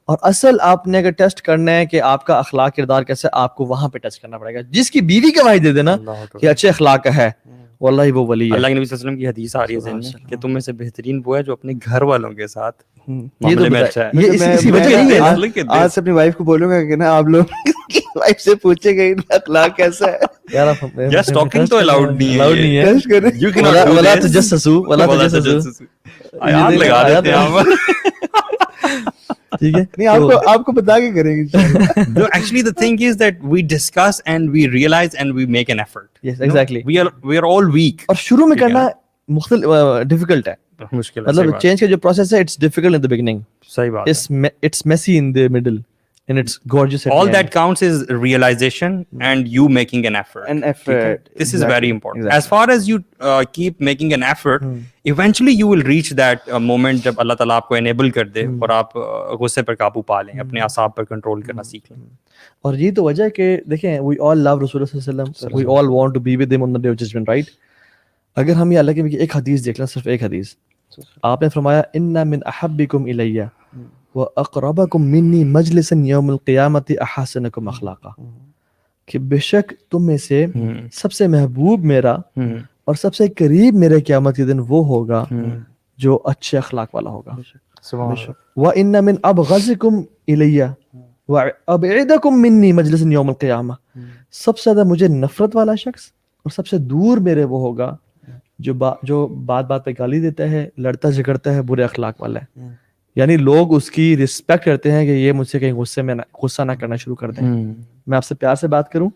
اور اصل آپ نے اگر ٹیسٹ کرنا ہے کہ آپ کا اخلاق کردار کیسے, آپ کو وہاں پہ ٹیسٹ کرنا پڑے گا. جس کی بیوی گواہی دے دینا کہ اچھے اخلاق کا ہے, واللہ وہ ولی ہے. اللہ کے نبی صلی اللہ علیہ وسلم کی حدیث آ رہی ہے ذہن میں کہ تم میں سے بہترین وہ ہے جو اپنے گھر والوں کے ساتھ معاملے میں اچھا ہے. یہ اسی وجہ نہیں ہے. آج سے اپنی وائف کو بولوں گا کہ نا آپ لوگ وائف سے پوچھے گا اخلاق کیسا ہے. یار سٹاکنگ تو الاؤڈ نہیں ہے. ٹیسٹ کریں. You cannot do ولا this. تجسسوا ولا تجسسوا, آیات لگا دیتے ہیں ہم. ٹھیک ہے, نہیں آپ کو بتا کے کریں گے. No, actually the thing is that we discuss and we realize and we make an effort. Yes, exactly. We are all weak. اور شروع میں کرنا مختلف ڈیفیکلٹ ہے, مشکل ہے. مطلب چینج کا جو پروسیس ہے it's difficult in the beginning, صحیح بات it's messy in the middle. and it's gorgeous at all the that end. counts is realization and you making an effort. An effort. This is very important. exactly. As far as you keep making an effort, eventually you will reach that moment جب اللہ تعالیٰ آپ کو enable کر دے اور آپ غصے پر قابو پا لیں, اپنے اعصاب پر کنٹرول کرنا سیکھ لیں. اور یہی تو وجہ ہے کہ دیکھیں we all love رسول اللہ صلی اللہ علیہ وسلم, we all want to be with him on the day of judgment, right? اگر ہم یہ اللہ کی ایک حدیث دیکھ لیں, صرف ایک حدیث, آپ نے فرمایا ان من احبکم الی واقربکم منی مجلسا یوم القیامت احسنکم اخلاقا, کہ بے شک تم میں سے سب سے محبوب میرا اور سب سے قریب میرے قیامت کے دن وہ ہوگا جو اچھے اخلاق والا ہوگا. وَإِنَّ مِنْ أَبْغَضِكُمْ إِلَيَّ وَأَبْعِدَكُمْ مِنِّي مَجْلِسًا يَوْمَ الْقِيَامَةِ, سب سے زیادہ مجھے نفرت والا شخص اور سب سے دور میرے وہ ہوگا جو بات بات پہ گالی دیتا ہے, لڑتا جھگڑتا ہے, برے اخلاق والا ہے. یعنی لوگ اس کی رسپیکٹ کرتے ہیں کہ یہ مجھ سے کہیں غصہ نہ کرنا شروع کر دیں, میں آپ سے پیار سے بات کروں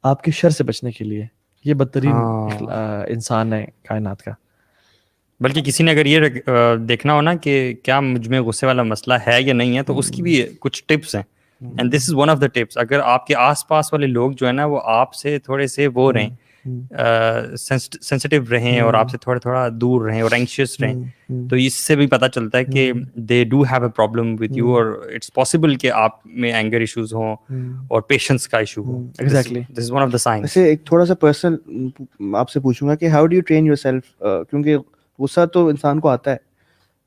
آپ کے شر سے بچنے کے لیے. یہ بدترین انسان ہے کائنات کا. بلکہ کسی نے اگر یہ دیکھنا ہو نا کہ کیا مجھ میں غصے والا مسئلہ ہے یا نہیں ہے, تو اس کی بھی کچھ ٹپس ہیں, and this is one of the tips. اگر آپ کے آس پاس والے لوگ جو ہے نا وہ آپ سے تھوڑے سے وہ رہیں, سینسٹیو رہیں اور آپ سے تھوڑا دور رہیں اور اینکشیس رہیں, تو اس سے بھی پتہ چلتا ہے کہ they do have a problem with you, اور اٹس پاسبل کہ آپ میں اینگر ایشوز ہوں اور پیشنس کا issue who. Exactly, this is one of the science. ویسے ایک تھوڑا سا پرسنل آپ سے پوچھوں گا کہ how do you train your self, کیونکہ غصہ تو انسان کو آتا ہے,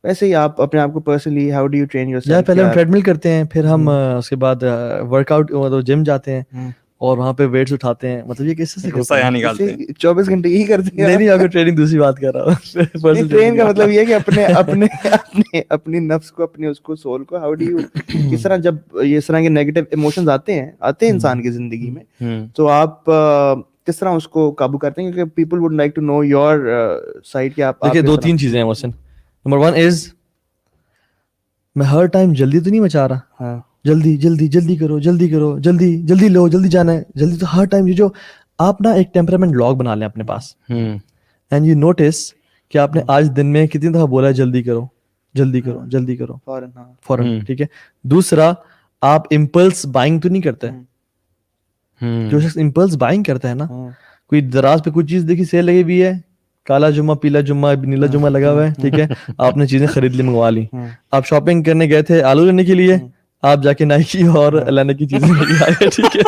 ویسے ہی آپ اپنے آپ کو personally how do you train your self? پہلے ہم ٹریڈ مل کرتے ہیں, پھر ہم اس کے بعد ورک آؤٹ جم جاتے ہیں اور وہاں پہ ویٹس اٹھاتے ہیں. مطلب یہ کیسے سے غصہ یہاں نکالتے ہیں 24 گھنٹے یہی کرتے ہیں؟ نہیں, اگر ٹریننگ دوسری بات کر رہا ہوں. ٹرین کا مطلب یہ ہے کہ اپنی نفس کو, اپنے اس کو, سول کو, ہاؤ ڈو یو, کس طرح جب اس طرح کے نیگیٹو ایموشنز آتے ہیں انسان کی زندگی میں, تو آپ کس طرح اس کو قابو کرتے ہیں؟ کیونکہ people would like to know your side کہ آپ. دیکھیے 2-3 چیزیں ہیں محسن. نمبر 1 از میں ہر ٹائم جلدی تو نہیں مچا رہا, جلدی جلدی جلدی کرو, جلدی کرو, جلدی جلدی لو, جلدی جانا ہے, جلدی. تو ہر ٹائم یہ جو آپ نا ایک ٹیمپرامنٹ لاگ بنا لیں اپنے پاس, اینڈ یو نوٹس کہ آپ نے آج دن میں کتنی دفعہ بولا ہے جلدی کرو, جلدی کرو, جلدی کرو, فوراً. ٹھیک ہے. دوسرا, آپ امپلس بائنگ تو نہیں کرتے. جو شخص امپلس بائنگ کرتا ہے نا, کوئی دراز پہ کوئی چیز دیکھی سیل لگی ہوئی ہے, کالا جمعہ, پیلا جمعہ, نیلا جمعہ لگا ہوا ہے, ٹھیک ہے, آپ نے چیزیں خرید لی, منگوا لی. آپ شاپنگ کرنے گئے تھے آلو لینے کے لیے, آپ جا کے نائکی اور لینے کی چیزیں لے کے آئے, ٹھیک ہے.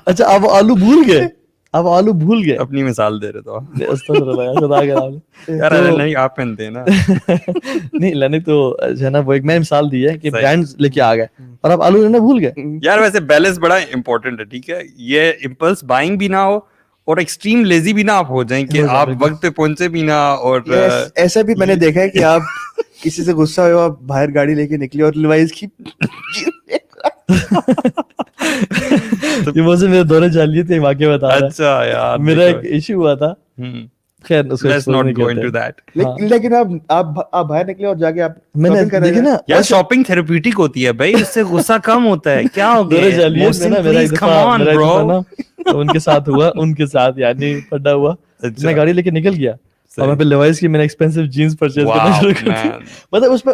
اچھا, آپ آلو بھول گئے, اپنی مثال دے رہے تو نہیں, آپ پہنتے ہیں نا. نہیں, لینے تو جو ہے نا وہ ایک میں مثال دی ہے کہ برانڈز لے کے آ گئے اور آپ آلو لینا بھول گئے. یار ویسے بیلنس بڑا امپورٹنٹ ہے, ٹھیک ہے, یہ امپلس بائنگ بھی نہ ہو اور ایکسٹریم لیزی بھی نہ آپ ہو جائیں کہ آپ وقت پہ پہنچے بھی نہ. اور ایسا بھی میں نے دیکھا ہے کہ آپ کسی سے غصہ ہوا, باہر گاڑی لے کے نکلی اور لیوائز کی یہ مجھے میرے دورے چل لیے تھے, واقعہ بتا رہا. اچھا یار, میرا ایک ایشو ہوا تھا, خیر let's not go into that. لیکن آپ باہر نکلے اور جا کے آپ میں نے دیکھا نا یار شاپنگ تھیراپیوٹک ہوتی ہے بھائی, اس سے غصہ کم ہوتا ہے. کیا ہو دورے چل لیے گیا ان کے ساتھ ہوا, ان کے ساتھ یعنی پڑا ہوا, میں گاڑی لے کے نکل گیا اور میں پھر لیوائز کی میں نے ایکسپینسو جینز پرچیز کرنا شروع کر دیا. مطلب اس پہ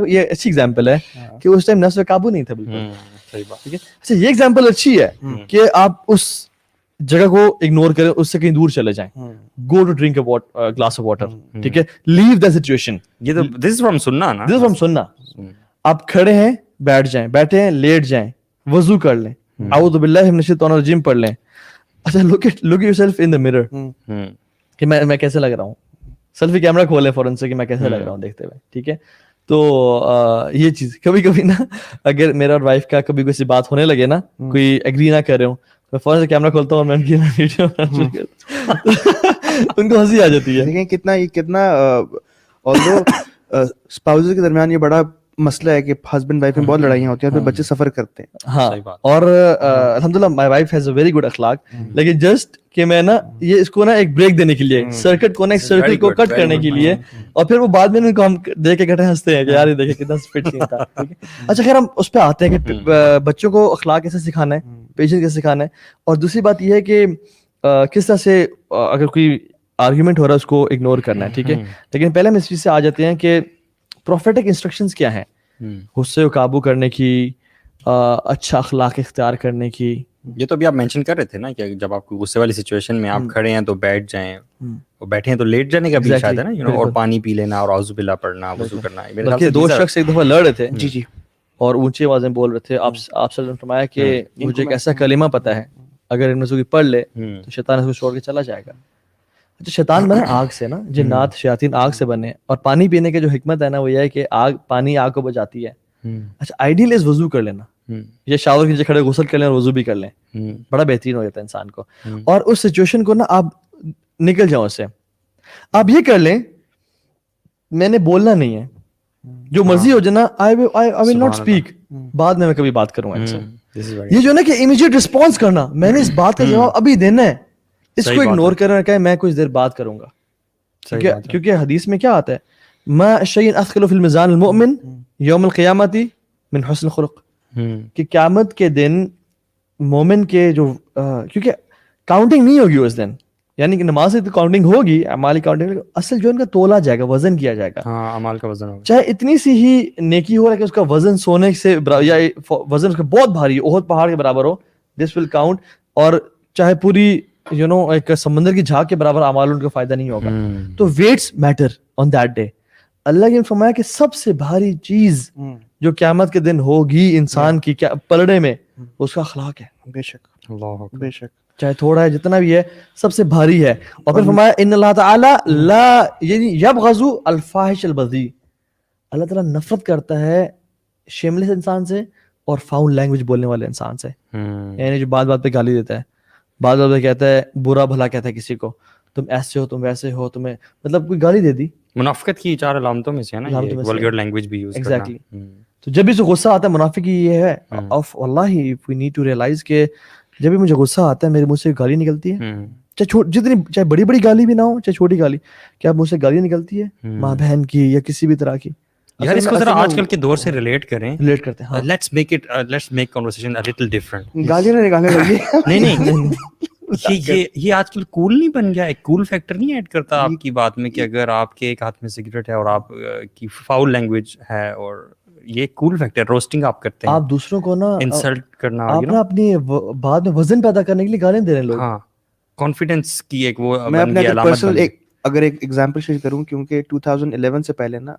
یہ اچھی ایگزامپل ہے کہ اس ٹائم نفس پہ قابو نہیں تھا بالکل. صحیح بات. ٹھیک ہے. اچھا, یہ ایگزامپل اچھی ہے کہ آپ اس جگہ کو اگنور کریں, اس سے کہیں دور چلے جائیں. Go to drink a glass of water, ٹھیک ہے, لیو دا سچویشن. یہ تو دس از فرام سننا نا, دس از فرام سننا. آپ کھڑے ہیں, بیٹھ جائیں, بیٹھے ہیں, لیٹ جائیں, وضو کر لیں, اعوذ باللہ من الشیطان الرجیم پڑھ لیں. اچھا, look at yourself in the mirror کہ میں کیسے لگ رہا ہوں. سیلفی کیمرہ کھولیں فوراً سے کہ میں کیسے لگ رہا ہوں دیکھتے ہوئے, ٹھیک ہے. تو یہ چیز کبھی نا اگر میرا اور وائف کا کبھی کوئی بات ہونے لگے نا, کوئی ایگری نہ کر رہے ہوں, میں فوراً سے کیمرہ کھولتا ہوں اور میں ویڈیو ان کو ہنسی آ جاتی ہے. دیکھیں کتنا although اسپاؤزز کے درمیان یہ بڑا مسئلہ ہے کہ ہسبینڈ وائف میں بہت لڑائیاں ہوتی ہیں اور پھر بچے سفر کرتے ہیں. ہاں, اور الحمدللہ my wife has a very good اخلاق, لیکن جسٹ کہ میں نا یہ اس کو نا ایک بریک دینے کے لیے, سرکٹ کو نا ایک سرکل کو کٹ کرنے کے لیے, اور پھر وہ بعد میں ان کو ہم دیکھ کے کٹے ہنستے ہیں کہ یار یہ دیکھیں کتنا فٹ سین تھا. اچھا خیر, ہم اس پہ آتے ہیں کہ بچوں کو اخلاق کیسے سکھانا ہے, پیشنس کیسے سکھانا ہے. اور دوسری بات یہ ہے کہ کس طرح سے اگر کوئی آرگیومنٹ ہو رہا ہے اس کو اگنور کرنا ہے, ٹھیک ہے. لیکن پہلے ہم اس چیز سے آ جاتے ہیں کہ پروفیٹک انسٹرکشنز کیا ہیں غصے کو قابو کرنے کی, اچھا اخلاق اختیار کرنے کی. یہ تو ابھی آپ مینشن کر رہے تھے نا کہ جب آپ کو غصے والی سچویشن میں آپ کھڑے ہیں تو بیٹھ جائیں, اور بیٹھے ہیں تو لیٹ جانے کا بھی شاید ہے نا, اور پانی پی لینا اور اعوذ باللہ پڑھنا, وضو کرنا. بلکہ دو شخص ایک دفعہ لڑ رہے تھے جی اور اونچی آواز میں بول رہے تھے. آپ صلی اللہ علیہ وسلم فرمایا کہ مجھے ایک ایسا کلمہ پتہ ہے اگر ان میں سے کوئی پڑھ لے تو شیطان اس کو چھوڑ کے چلا جائے گا. اچھا شیطان بنا آگ سے نا, جنات شیاطین آگ سے بنے, اور پانی پینے کے جو حکمت ہے نا وہ یہ ہے کہ پانی آگ کو بجاتی ہے. اچھا آئیڈیل از وضو کر لینا, یہ شاور کے نیچے کھڑے غسل کر لیں اور وضو بھی کر لیں, بڑا بہترین ہو جاتا ہے انسان کو. اور اس سچویشن کو نا آپ نکل جاؤ اس سے. آپ یہ کر لیں میں نے بولنا نہیں ہے, جو مرضی ہو جانا, آئی ول ناٹ اسپیک, بعد میں کبھی بات کروں گا ان سے. یہ جو نا کہ امیڈیٹ رسپانس کرنا, میں نے اس بات کا جواب ابھی دینا ہے, اس کو اگنور کرنا کہ میں کچھ دیر بات کروں گا. کیونکہ حدیث میں کیا آتا ہے, ما شیء اثقل فی المیزان المؤمن یوم القیامت من حسن الخلق, کہ قیامت کے دن مومن کے جو کیونکہ کاؤنٹنگ نہیں ہوگی اس دن, یعنی کہ نماز کی کاؤنٹنگ ہوگی, اعمال کی کاؤنٹنگ, اصل جو ان کا تولا جائے گا, وزن کیا جائے گا. ہاں اعمال کا وزن ہوگا, چاہے اتنی سی ہی نیکی ہو رہا ہے کہ اس کا وزن سونے سے یا وزن اس کا بہت بھاری, احد پہاڑ کے برابر ہو, دس ول کاؤنٹ. اور چاہے پوری ایک سمندر کی جھاگ کے برابر اعمال ان کا فائدہ نہیں ہوگا. تو what's matter on that day. اللہ نے فرمایا کہ سب سے بھاری چیز جو قیامت کے دن ہوگی انسان کی پلڑے میں, اس کا اخلاق ہے. بے شک, اللہ بے شک, چاہے تھوڑا ہے جتنا بھی ہے سب سے بھاری ہے. اور پھر فرمایا ان اللہ تعالی لا یبغض الفاحش البذیء, اللہ تعالیٰ نفرت کرتا ہے شیملیس انسان سے اور فاؤل لینگویج بولنے والے انسان سے. یعنی جو بات بات پہ گالی دیتا ہے, بات بات پہ کہتا ہے, برا بھلا کہتا ہے کسی کو, تم ایسے ہو, تم ویسے ہو, تمہیں مطلب کوئی گالی دے دی. منافقت کی 4 علامتوں میں سے ہے نا یہ ولگار لینگویج بھی یوز کرنا. تو جب بھی سے غصہ آتا ہے, منافق یہ ہے, آف واللہ وی نیڈ ٹو ریئلائز کہ جب بھی مجھے غصہ آتا ہے میرے منہ سے گالی نکلتی ہے, چاہے بڑی بڑی گالی بھی نہ ہو, چاہے چھوٹی گالی, کیا منہ سے گالی نکلتی ہے ماں بہن کی یا کسی بھی طرح کی. یار اس کو ذرا آج کل کے دور سے ریلیٹ کریں, ریلیٹ کرتے ہیں. Let's make conversation a little different. گالیاں نہ نکالنے لگی. نہیں یہ آج کل کول نہیں بن گیا, ایک کول فیکٹر نہیں ایڈ کرتا آپ کی بات میں کہ اگر آپ کے ایک ہاتھ میں سگریٹ ہے اور آپ کی فاؤل لینگویج ہے, اور یہ کول فیکٹر, روسٹنگ آپ کرتے ہیں, آپ دوسروں کو نا انسلٹ کرنا, آپ نا اپنی بعد میں وزن پیدا کرنے کے لیے گالیاں دے رہے ہیں لوگ. ہاں کانفیڈنس کی ایک وہ میں اپنے پرسنل اگر ایک ایگزامپل شیئر کروں, کیونکہ 2011 سے پہلے نا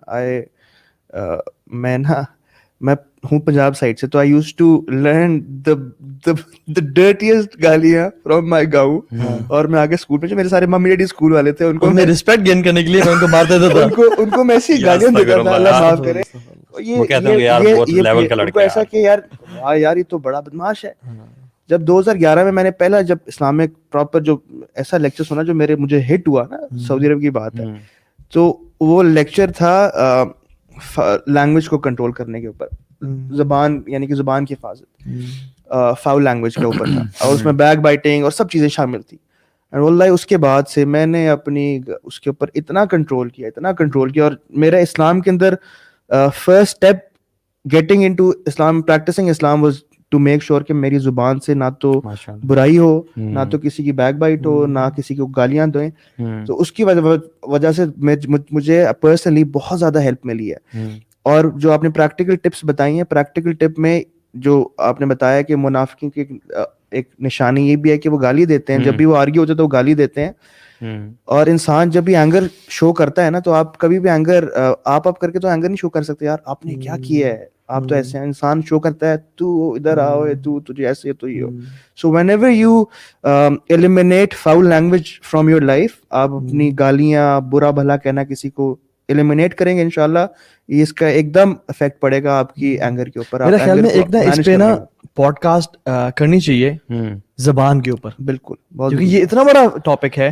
میں ہوں پنجاب سائڈ سے, تو I used to learn the dirtiest گالیاں فرام مائی گاؤں. اور میں آگے اسکول میں, جو میرے سارے ممی ڈیڈی اسکول والے تھے, ان کو میں رسپیکٹ گین کرنے کے لیے میں ان کو مار دیتا تھا. ان کو میں ایسی گالیاں دیتا تھا, اللہ معاف کرے. یہ ایسا کہ یار یہ تو بڑا بدماش ہے. جب 2011 میں نے پہلا جب اسلامک پراپر جو ایسا لیکچر سنا جو مجھے ہٹ ہوا نا, سعودی عرب کی بات ہے, تو وہ لیکچر تھا لینگویج کو کنٹرول کرنے کے اوپر, زبان یعنی کہ زبان کی حفاظت, فاؤل لینگویج کے اوپر تھا, اور اس میں بیک بائٹنگ اور سب چیزیں شامل تھی. واللہ اس کے بعد سے میں نے اپنی اس کے اوپر اتنا کنٹرول کیا, اور میرا اسلام کے اندر first step getting into Islam, practicing Islam was to make sure کہ میری زبان سے نہ تو برائی ہو, نہ تو کسی کی بیک بائٹ ہو, نہ کسی کو گالیاں دیں. تو اس کی وجہ سے مجھے پرسنلی بہت زیادہ ہیلپ ملی ہے. اور جو آپ نے پریکٹیکل ٹپس بتائی ہیں, پریکٹیکل ٹپ میں جو آپ نے بتایا کہ منافقین کی ایک نشانی یہ بھی ہے کہ وہ گالی دیتے ہیں, جب بھی وہ آرگی ہوتے ہیں تو وہ گالی دیتے ہیں. اور انسان جب بھی اینگر شو کرتا ہے نا, تو آپ کبھی بھی اینگر آپ کر کے تو اینگر نہیں شو کر سکتے. یار آپ نے کیا کیا ہے, آپ تو ایسے ہیں. انسان شو کرتا ہے تو ادھر آؤ, تو تجھے ایسے تو یہ ہو. So whenever you eliminate foul language from your life, آپ اپنی گالیاں, برا بھلا کہنا کسی کو ایلیمینیٹ کریں گے, انشاءاللہ اس کا ایک دم افیکٹ پڑے گا آپ کی اینگر کے اوپر. میرے خیال میں ایک نا اس پہ نا پوڈ کاسٹ کرنی چاہیے زبان کے اوپر, بالکل, کیونکہ یہ اتنا بڑا ٹاپک ہے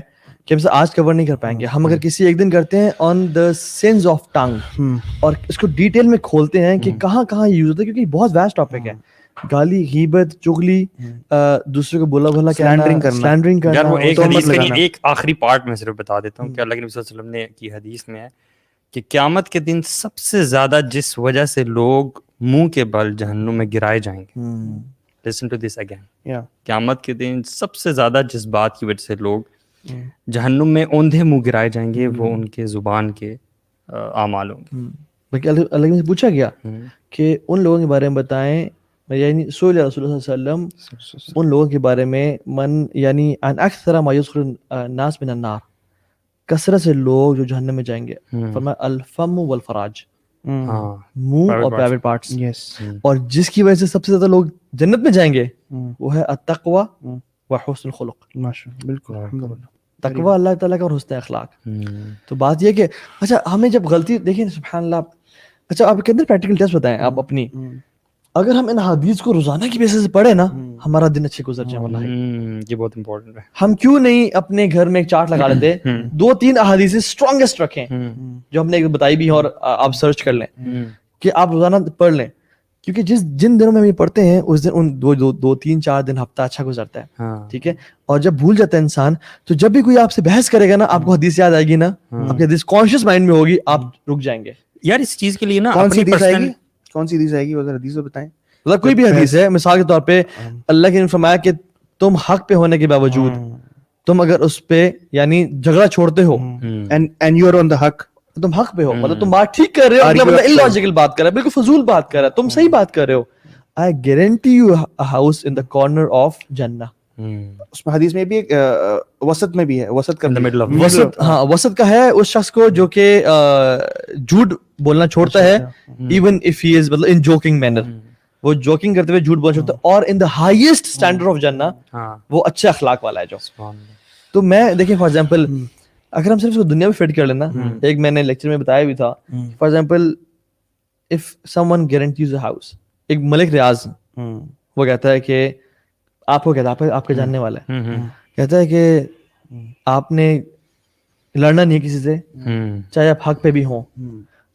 کہ ہم سے آج کور نہیں کر پائیں گے. ہم اگر کسی ایک دن کرتے ہیں آن دا سینس آف ٹنگ, اور اس کو ڈیٹیل میں کھولتے ہیں کہ کہاں کہاں یوز ہوتا ہے, کیونکہ بہت ویسٹ ٹاپک ہے. گالی, غیبت, چغلی, دوسرے کو بولا بھلا سلینڈرنگ کرنا. یار وہ ایک حدیث کا ایک آخری پارٹ میں صرف بتا دیتا ہوں کہ اللہ کے نبی صلی اللہ علیہ وسلم نے کی حدیث میں ہے کہ قیامت کے دن سب سے زیادہ جس وجہ سے لوگ منہ کے بل جہنم میں گرائے جائیں گے, listen to this again, قیامت کے دن سب سے زیادہ جس بات کی وجہ سے لوگ جہنم میں اوندھے منہ گرائے جائیں گے, وہ ان کے زبان کے اعمال ہوں گے. بلکہ اللہ نے پوچھا گیا کہ ان لوگوں کے بارے میں بتائیں یعنی سئل رسول اللہ صلی اللہ علیہ وسلم ان لوگوں کے بارے میں من یعنی ان اکثر ما یدخل الناس من النار, کثرت سے لوگ جو جہنم میں جائیں گے, فرمایا الفم والفراج, منہ اور پرائیویٹ پارٹس. اور جس کی وجہ سے سب سے زیادہ لوگ جنت میں جائیں گے وہ ہے التقوی و حسن الخلق. ماشاءاللہ, بالکل الحمدللہ. تقوی اللہ تعالیٰ کا اور حسن اخلاق. تو بات یہ کہ اچھا ہمیں جب غلطی دیکھیں سبحان اللہ, اچھا آپ کے اندر پریکٹیکل ٹیسٹ بتائیں آپ اپنی, اگر ہم ان حدیث کو روزانہ کی بیسس سے پڑھیں نا, ہمارا دن اچھے گزر جائے. واللہ یہ بہت امپورٹنٹ ہے. ہم کیوں نہیں اپنے گھر میں ایک چارٹ لگا لیتے, 2-3 احادیث اسٹرانگسٹ رکھیں جو ہم نے بتائی بھی ہیں, اور آپ سرچ کر لیں کہ آپ روزانہ پڑھ لیں, کیونکہ جن دنوں میں ہم یہ پڑھتے ہیں اس دن ان 2-3-4 دن ہفتہ اچھا گزرتا ہے. ٹھیک ہے, اور جب بھول جاتا ہے انسان, تو جب بھی کوئی آپ سے بحث کرے گا نا, آپ کو حدیث یاد آئے گی نا, آپ کی حدیث کانشیس مائنڈ میں ہوگی, آپ رک جائیں گے. یار اس چیز کے لیے نا کون سی حدیث آئے گی, کون سی حدیث آئے گی, وہ ذرا حدیث بتائیں. مطلب کوئی بھی حدیث ہے, مثال کے طور پہ اللہ کے نے فرمایا کہ تم حق پہ ہونے کے باوجود تم اگر اس پہ یعنی جھگڑا چھوڑتے ہو, and you are on the حق, تم حق پہ ہو, مطلب تم بات ٹھیک کر رہے ہو, اگلا بندہ illogical بات کر رہا ہے, بالکل فضول بات کر رہا ہے, تم صحیح بات کر رہے ہو, I guarantee you a house in the corner of Jannah. اس میں حدیث میں بھی ایک وسط میں بھی ہے, وسط کا وسط, ہاں وسط کا ہے اس شخص کو جو کہ جھوٹ بولنا چھوڑتا ہے, even if he is مطلب in joking manner, وہ جوکنگ کرتے ہوئے جھوٹ بولنا چھوڑتا ہے, اور in the highest standard of Jannah وہ اچھے اخلاق والا ہے جو. تو میں دیکھیں فار ایگزامپل اگر ہم صرف اس کو دنیا میں فٹ کر لینا, ایک میں نے لیکچر میں بتایا بھی تھا, for example if someone guarantees a house, ایک ملک ریاض وہ کہتا ہے کہ آپ کو کہتا ہے آپ کا جاننے والا ہے, کہتا ہے کہ آپ نے لڑنا نہیں ہے کسی سے, چاہے آپ حق پہ بھی ہوں.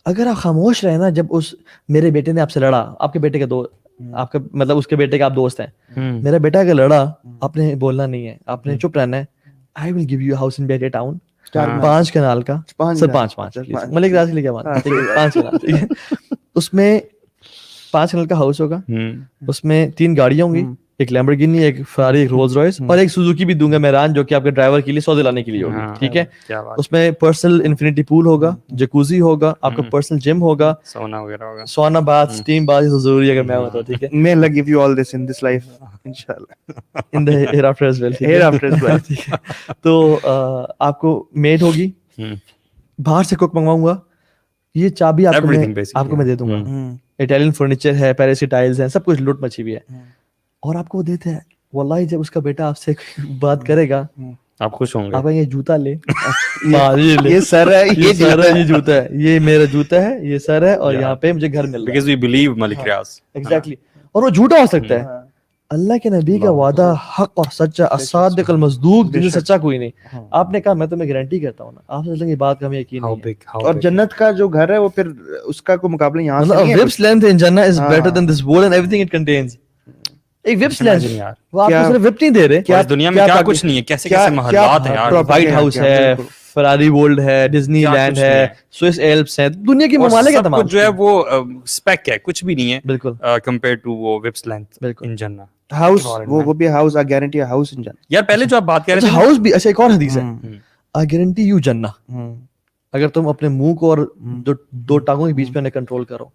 اگر آپ خاموش رہے نا, جب اس میرے بیٹے نے آپ سے لڑا, آپ کے بیٹے کا دوست, آپ کا مطلب اس کے بیٹے کا آپ دوست ہیں, میرا بیٹا اگر لڑا, آپ نے بولنا نہیں ہے, آپ نے چپ رہنا ہے. I will give you a house in Behte town, 5 Kunal کا, سر 5 ملک ریاض کے لیے کیا بات, 5 کنال, ٹھیک ہے, اس میں 5 کنال کا ہاؤس ہوگا, اس میں 3 گاڑیاں ہوں گی, ایک لیمبورگینی, ایک فراری, ایک رولز رائس, اور ایک سوزوکی بھی دوں گا میران, جو کہ آپ کے ڈرائیور کے لیے سودے لانے کے لیے ہوگی. ٹھیک ہے, اس میں پرسنل انفینٹی پول ہوگا, جکوزی ہوگا, آپ کا پرسنل جم ہوگا, سونا وغیرہ ہوگا, سونا بات, اسٹیم بات, یہ ضروری ہے اگر میں ہوتا. ٹھیک ہے, may Allah give you all this in this life inshallah, in the hereafter as well. hereafter as well. تو آپ کو میڈ ہوگی, باہر سے کوک منگواؤں گا, یہ چابی آپ کو میں دے دوں گا, اٹیلین فرنیچر ہے, پیرسی ٹائلز ہیں, سب کچھ لوٹ مچھی بھی ہے, اور آپ کو وہ دیتے ہیں. واللہ جب اس کا بیٹا آپ سے بات کرے گا, آپ خوش ہوں گے, آپ یہ جوتا لے, یہ سر ہے, یہ سر ہے, یہ جوتا ہے, یہ میرا جوتا ہے, یہ سر ہے, اور یہاں پہ مجھے گھر مل رہا ہے, because we believe Malik Riaz. Exactly, اور وہ جھوٹا ہو سکتا ہے. اللہ کے نبی کا وعدہ حق اور سچا, الصادق المصدوق, جن سے سچا کوئی نہیں. آپ نے کہا میں تمہیں گارنٹی کرتا ہوں نا, آپ سے یہ بات کا ہمیں یقین نہیں ہے. اور جنت کا جو گھر ہے وہ پھر اس کا کوئی مقابلہ یہاں سے نہیں ہے. Whip's length in Jannah is better than this world and everything it contains. ایک whip's length, وہ آپ کو صرف whip نہیں دے رہے, کیا دنیا میں کیا کچھ نہیں ہے, کیسے کیسے محلات ہیں یار, وائٹ ہاؤس ہے, فراری ورلڈ ہے, ڈزنی لینڈ ہے, سوئس ایلپس ہیں, دنیا کے ممالک ہیں تمام, جو ہے وہ اسپیک ہے, کچھ بھی نہیں ہے بالکل کمپیئر ٹو وہ وپس لینتھ ان جنہ. ہاؤس, وہ بھی house, I guarantee a house in Jannah. یار پہلے جو آپ بات کر رہے تھے ہاؤس بھی, اچھا ایک اور حدیث ہے, I guarantee you Jannah, اگر تم اپنے منہ کو اور جو 2 ٹانگوں کے بیچ میں انہیں کنٹرول کرو.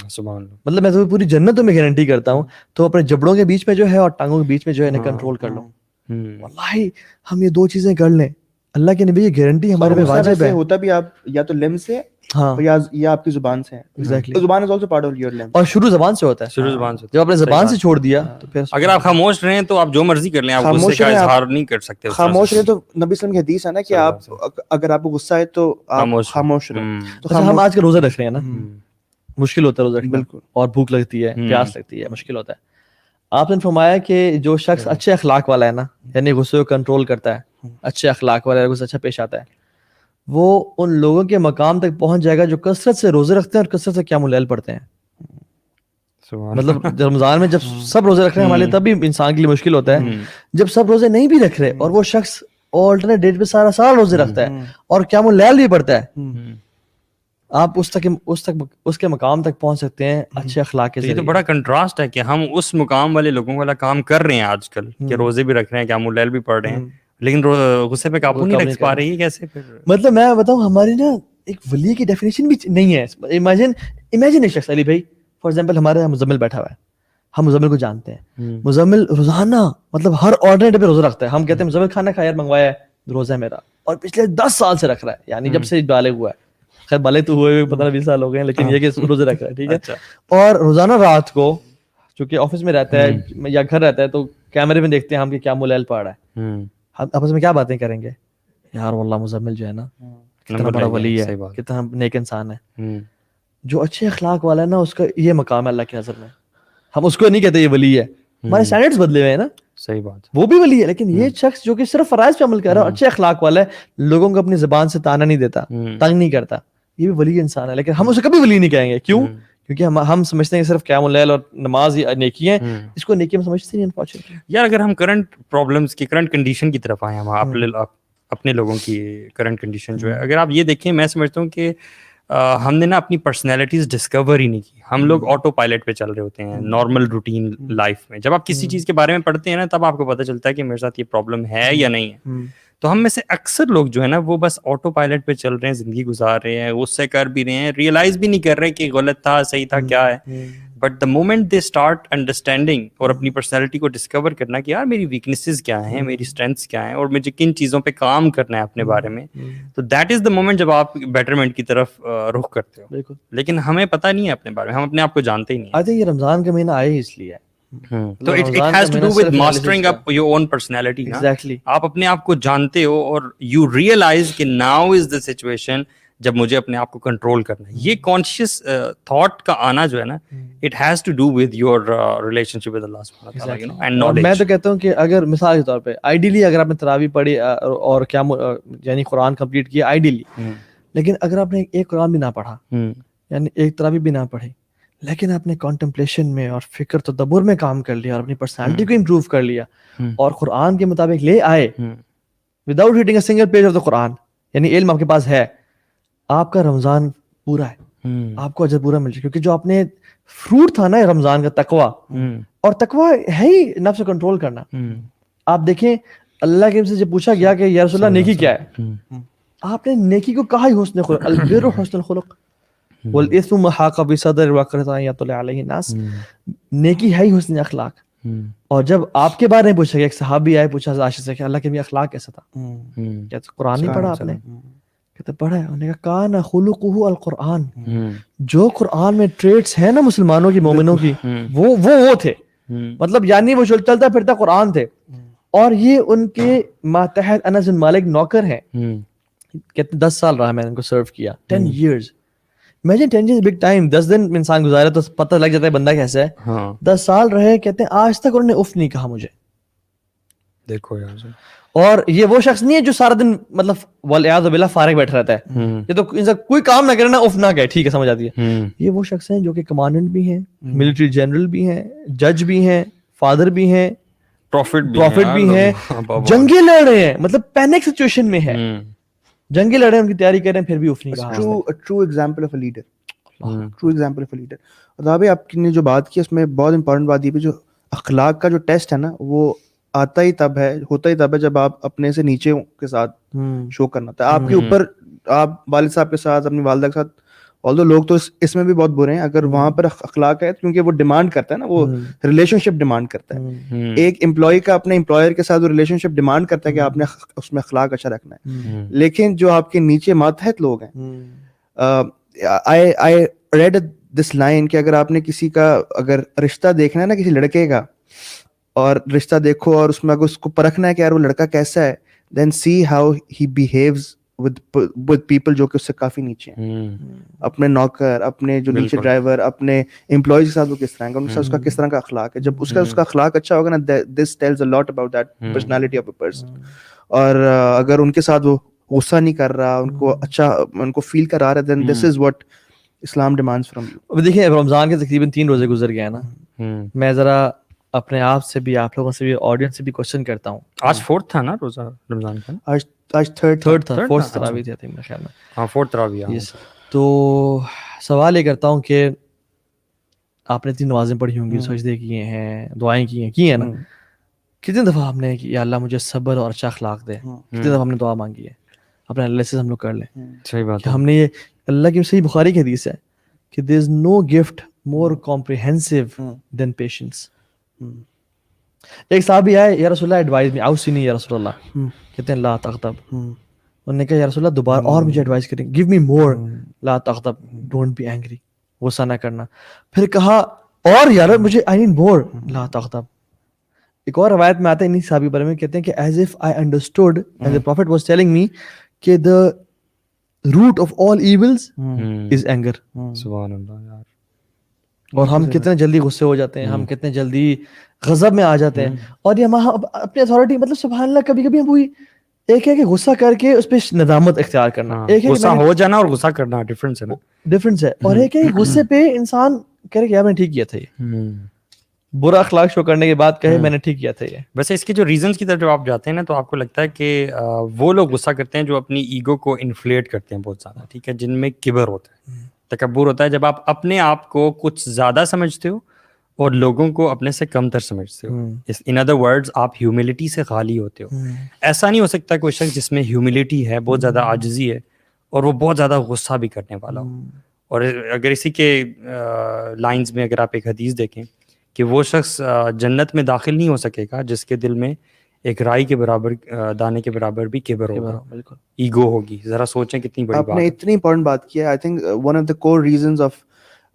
سبحان اللہ, مطلب میں تمہیں پوری جنت تمہیں گارنٹی کرتا ہوں, تو اپنے جبڑوں کے بیچ میں جو ہے اور ٹانگوں کے بیچ میں جو ہے انہیں کنٹرول کر لو. واللہ ہم یہ 2 چیزیں کر لیں, اللہ کے نبی یہ گارنٹی ہمارے پہ واجب ہے. ہوتا بھی آپ یا تو لم سے, ہاں, یا آپ کی زبان سے ہے. ایگزیکٹلی, زبان is also part of your لم, اور شروع زبان سے ہوتا ہے. شروع زبان سے, جب آپ نے زبان سے چھوڑ دیا تو پھر اگر آپ خاموش رہیں تو آپ جو مرضی کر لیں, آپ غصے کا اظہار نہیں کر سکتے. خاموش رہیں تو نبی صلی اللہ علیہ وسلم کی حدیث ہے نا کہ آپ اگر آپ کو غصہ ہے تو آپ خاموش رہیں. تو ہم آج کے روزہ رکھ رہے ہیں نا, مشکل ہوتا ہے روزہ رکھنا, بالکل, اور بھوک لگتی ہے, پیاس لگتی ہے, مشکل ہوتا ہے. آپ نے فرمایا کہ جو شخص اچھے اخلاق والا ہے نا, یعنی غصے کو کنٹرول کرتا ہے, اچھے اخلاق والا ہے, غصہ اچھا پیش آتا ہے, وہ ان لوگوں کے مقام تک پہنچ جائے گا جو کثرت سے روزے رکھتے ہیں اور کثرت سے قیام اللیل پڑھتے ہیں. مطلب رمضان میں جب سب روزے رکھ رہے ہیں ہمارے لیے, تب بھی انسان کے لیے مشکل ہوتا ہے. جب سب روزے نہیں بھی رکھ رہے اور وہ شخص آلٹرنیٹ ڈیٹ پہ سارا سال روزے رکھتا ہے اور قیام اللیل بھی پڑھتا ہے, آپ اس کے مقام تک پہنچ سکتے ہیں اچھے اخلاق کے ذریعے. یہ تو بڑا کنٹراسٹ ہے کہ ہم اس مقام والے لوگوں والا کام کر رہے ہیں آج کل, کہ روزے بھی رکھ رہے ہیں, قیام اللیل بھی پڑھ رہے ہیں, لیکن غصے پہ قابو نہیں رکھ پا رہی ہے. کیسے پھر, مطلب میں بتاؤں, ہماری نا ایک ولی کی ڈیفینیشن بھی نہیں ہے. امیجن ایک شخص, علی بھائی فار ایگزامپل ہمارے یہاں مزمل بیٹھا ہوا ہے, ہم مزمل کو جانتے ہیں. مزمل روزانہ مطلب ہر آرڈنری ڈے پہ روزہ رکھتا ہے. ہم کہتے ہیں مزمل کھانا کھا یار منگوایا ہے, روزہ ہے میرا, اور پچھلے 10 سال سے رکھ رہا ہے, یعنی جب سے بالغ ہوا ہے. خیر بالغ تو ہوئے 15-20 سال ہو گئے ہیں, لیکن یہ کہ روزے رکھ رہا ہے, ٹھیک ہے. اور روزانہ رات کو چونکہ آفس میں رہتا ہے یا گھر رہتا ہے تو کیمرے میں دیکھتے ہیں ہم کہ کیا مولیل پڑھ رہا ہے. ہم آپس میں کیا باتیں کریں گے, یار واللہ مزمل جو ہے نا کتنا بڑا ولی ہے, کتنا نیک انسان ہے. جو اچھے اخلاق والا ہے نا اس کا یہ مقام ہے اللہ کی نظر میں. ہم اس کو نہیں کہتے یہ ولی ہے, ہمارے اسٹینڈرڈز بدلے ہوئے ہیں نا. صحیح بات, وہ بھی ولی ہے, لیکن یہ شخص جو کہ صرف فرائض پہ عمل کر رہا ہے, اچھے اخلاق والا ہے, لوگوں کو اپنی زبان سے تانا نہیں دیتا, تنگ نہیں کرتا, یہ بھی ولی انسان ہے. لیکن ہم اسے کبھی ولی نہیں کہیں گے. کیوں؟ کیونکہ ہم سمجھتے ہیں کہ صرف قیام اللیل اور نماز ہی نیکی ہے. اس کو نیکی ہم سمجھتے نہیں انفارچونیٹلی. یار اگر ہم کرنٹ پرابلمس کی کرنٹ کنڈیشن کی طرف آئیں, ہم اپنے لوگوں کی کرنٹ کنڈیشن جو ہے, اگر آپ یہ دیکھیں, میں سمجھتا ہوں کہ ہم نے نا اپنی پرسنالٹیز ڈسکور ہی نہیں کی. ہم لوگ آٹو پائلٹ پہ چل رہے ہوتے ہیں نارمل روٹین لائف میں. جب آپ کسی چیز کے بارے میں پڑھتے ہیں نا تب آپ کو پتہ چلتا ہے کہ میرے ساتھ یہ پرابلم ہے یا نہیں ہے. تو ہم میں سے اکثر لوگ جو ہے نا وہ بس آٹو پائلٹ پہ چل رہے ہیں, زندگی گزار رہے ہیں, غصے کر بھی رہے ہیں, ریئلائز بھی نہیں کر رہے کہ غلط تھا صحیح تھا کیا ہے. But the moment they start understanding اور اپنی پرسنالٹی کو ڈسکور کرنا کہ یار میری ویکنیسز کیا ہیں, میری اسٹرینتھس کیا ہیں, اور مجھے کن چیزوں پہ کام کرنا ہے اپنے بارے میں, تو دیٹ از دا مومنٹ جب آپ بیٹرمنٹ کی طرف رخ کرتے ہو. بالکل. لیکن ہمیں پتہ نہیں ہے اپنے بارے میں, ہم اپنے آپ کو جانتے ہی نہیں. آئی تھنک یہ رمضان کا مہینہ آیا ہی اس لیے ہے. تو it has to do with mastering up your own personality. Exactly, آپ اپنے آپ کو جانتے ہو اور یو ریئلائز کہ ناؤ از دا سچویشن جب مجھے اپنے آپ کو کنٹرول کرنا ہے. یہ کانشیس تھاٹ کا آنا جو ہے نا, it has to do with your relationship with Allah سبحانہ وتعالی اینڈ نالج. میں تو کہتا ہوں کہ اگر مثال کے طور پہ آئیڈیلی اگر آپ نے تراویح پڑھی اور کیا یعنی قرآن کمپلیٹ کیا آئیڈیلی, لیکن اگر آپ نے ایک قرآن بھی نہ پڑھا, یعنی ایک تراویح بھی نہ پڑھی, لیکن آپ نے کانٹمپلیشن میں اور فکر تدبر میں کام کر لیا اور اپنی پرسنالٹی کو امپروو کر لیا اور قرآن کے مطابق لے آئے without hitting a single page of the Quran, یعنی علم آپ کے پاس ہے, آپ کا رمضان پورا ہے, آپ کو اجر پورا مل جائے. کیونکہ جو آپ نے فروٹ تھا نا رمضان کا تقوی, اور تقوی ہے ہی نفس کو کنٹرول کرنا. آپ دیکھیں اللہ کے سے جب پوچھا گیا کہ یا رسول اللہ نیکی کیا ہے, آپ نے نیکی کو کہا ہی حسن خلق, البر حسن الخلق والاثم ما حاق بصدر وقرۃ ان یطلع علیہ الناس. نیکی ہے ہی حسن اخلاق. اور جب آپ کے بارے میں پوچھا گیا, ایک صحابی آئے پوچھا عائشہ سے کہ اللہ کے بھی اخلاق کیسا تھا, کہتے قرآن نہیں پڑھا آپ نے, کہتے پڑھا ہے. انہوں نے کہا کان خلقہ القرآن, جو قرآن میں ٹریٹس ہیں نا مسلمانوں کی مومنوں کی وہ تھے. مطلب یعنی وہ چلتا پھرتا قرآن تھے. اور یہ ان کے ماتحت انس بن مالک نوکر ہیں, کہتے 10 سال رہا میں نے ان کو سرو کیا, 10 years. Imagine 10 years big time. 10 دن انسان گزارے تو پتہ لگ جاتا ہے بندہ کیسا ہے. 10 سال رہے, کہتے ہیں آج تک انہوں نے اف نہیں کہا مجھے. دیکھو یار, اور یہ وہ شخص نہیں ہے جو سارا دن مطلب والعیاذ باللہ فارغ بیٹھا رہتا ہے. یہ تو انسان کوئی کام نہ کرے نا اف نہ کہے, ٹھیک ہے سمجھ آتی ہے. یہ وہ شخص ہیں جو کہ کمانڈنٹ بھی ہیں, ملٹری جنرل بھی ہیں, جج بھی ہیں, فادر بھی ہیں, پروفٹ بھی ہیں, جنگیں لڑ رہے ہیں, مطلب پینک سچویشن میں ہے, جنگیں لڑے, ان کی تیاری کریں, پھر بھی اف نہیں کہا. True example of a leader, true example of a leader. اور ابھی آپ نے جو بات کی اس میں بہت امپورٹنٹ بات یہ بھی, جو اخلاق کا جو ٹیسٹ ہے نا وہ آتا ہی تب ہے, ہوتا ہی تب ہے جب آپ اپنے سے نیچے کے ساتھ شو کرنا ہوتا ہے. آپ کے اوپر, آپ والد صاحب کے ساتھ, اپنی والدہ کے ساتھ, although لوگ تو اس میں بھی بہت برے ہیں, اگر وہاں پر اخلاق ہے کیونکہ وہ ڈیمانڈ کرتا ہے نا, وہ ریلیشن شپ ڈیمانڈ کرتا ہے. ایک امپلائی کا اپنے امپلائر کے ساتھ وہ ریلیشن شپ ڈیمانڈ کرتا ہے کہ آپ نے اس میں اخلاق اچھا رکھنا ہے. لیکن جو آپ کے نیچے ماتحت لوگ ہیں, I read this line کہ اگر آپ نے کسی کا اگر رشتہ دیکھنا ہے نا کسی لڑکے کا, اور رشتہ دیکھو اور اس میں اگر اس کو پرکھنا ہے کہ یار وہ لڑکا کیسا ہے, then see how he behaves with people جو کہ اس سے کافی نیچے ہیں. اپنے نوکر, اپنے جو نیچے ڈرائیور, اپنے امپلائیز کے ساتھ وہ کس طرح کا, ان کے ساتھ اس کا کس طرح کا اخلاق ہے. جب اس کا اخلاق اچھا ہوگا نا, this tells a lot about that personality of a person. اور اگر ان کے ساتھ وہ غصہ نہیں کر رہا, ان کو اچھا, ان کو فیل کرا رہا ہے, then this is what Islam demands from you. اب دیکھیں رمضان کے تقریباً 3 روزے گزر گئے ہیں نا, میں ذرا اپنے آپ سے بھی, آپ لوگوں سے بھی, آڈینس سے بھی کوشچن کرتا ہوں. آج 4th تھا نا روزہ رمضان کا, آج 3rd تھا, 4th تراویح تھی میرے خیال میں. ہاں 4th تراویح. تو سوال یہ کرتا ہوں کہ آپ نے 3 نمازیں پڑھی ہوں گی, سجدے کیے ہیں, دعائیں کی ہیں نا, کتنی دفعہ ہم نے کہ یا اللہ مجھے صبر اور اچھا اخلاق دے, کتنی دفعہ ہم نے دعا مانگی ہے. اپنے اللہ سے ہم لوگ کر لیں. صحیح بات ہے. ہم نے یہ اللہ کی صحیح بخاری کی حدیث ہے کہ there is no gift more comprehensive than patience. ایک صحابی آئے, یا رسول اللہ ایڈوائز می, اوصنی یا رسول اللہ, کہتے ہیں لا تغضب. انہوں نے کہا یا رسول اللہ دوبارہ اور مجھے ایڈوائز کریں, گیو می مور, لا تغضب, ڈونٹ بی اینگری, غصہ نہ کرنا. پھر کہا اور یار مجھے آئی نیڈ مور, لا تغضب. ایک اور روایت میں آتا ہے انہی صحابی بارے میں, کہتے ہیں کہ as if I understood and the prophet was telling me کہ the root of all evils is anger. سبحان اللہ یار. اور ہم کتنے جلدی غصے ہو جاتے ہیں, ہم کتنے جلدی غضب میں آ جاتے ہیں, اور یہ ہم اپنی اتھارٹی, مطلب سبحان اللہ, کبھی کبھی ہم وہی ایک ہے کہ غصہ کر کے اس پہ ندامت اختیار کرنا, ایک ہے غصہ ہو جانا اور غصہ کرنا ڈفرنس ہے نا, ڈفرنس ہے, اور ایک ہے غصے پہ انسان کہہ رہے کہ یار میں نے ٹھیک کیا تھا, یہ برا اخلاق شو کرنے کے بعد کہے میں نے ٹھیک کیا تھا یہ. ویسے اس کے جو ریزنس کی طرف جب آپ جاتے ہیں نا, تو آپ کو لگتا ہے کہ وہ لوگ غصہ کرتے ہیں جو اپنی ایگو کو انفلیٹ کرتے ہیں بہت زیادہ, ٹھیک ہے, جن میں کبر ہوتا ہے, تکبر ہوتا ہے, جب آپ اپنے آپ کو کچھ زیادہ سمجھتے ہو اور لوگوں کو اپنے سے کم تر سمجھتے ہو. ان ادر ورڈز آپ ہیوملٹی سے خالی ہوتے ہو. ایسا نہیں ہو سکتا کوئی شخص جس میں ہیوملٹی ہے, بہت زیادہ عاجزی ہے, اور وہ بہت زیادہ غصہ بھی کرنے والا ہو. اور اگر اسی کے لائنز میں اگر آپ ایک حدیث دیکھیں کہ وہ شخص جنت میں داخل نہیں ہو سکے گا جس کے دل میں ایک رائی کے برابر, دانے کے برابر بھی کبر ہوگا, ایگو ہوگی. ذرا سوچیں کتنی بڑی بات ہے. آپ نے اتنی امپورٹنٹ بات کی ہے. I think one of the core reasons of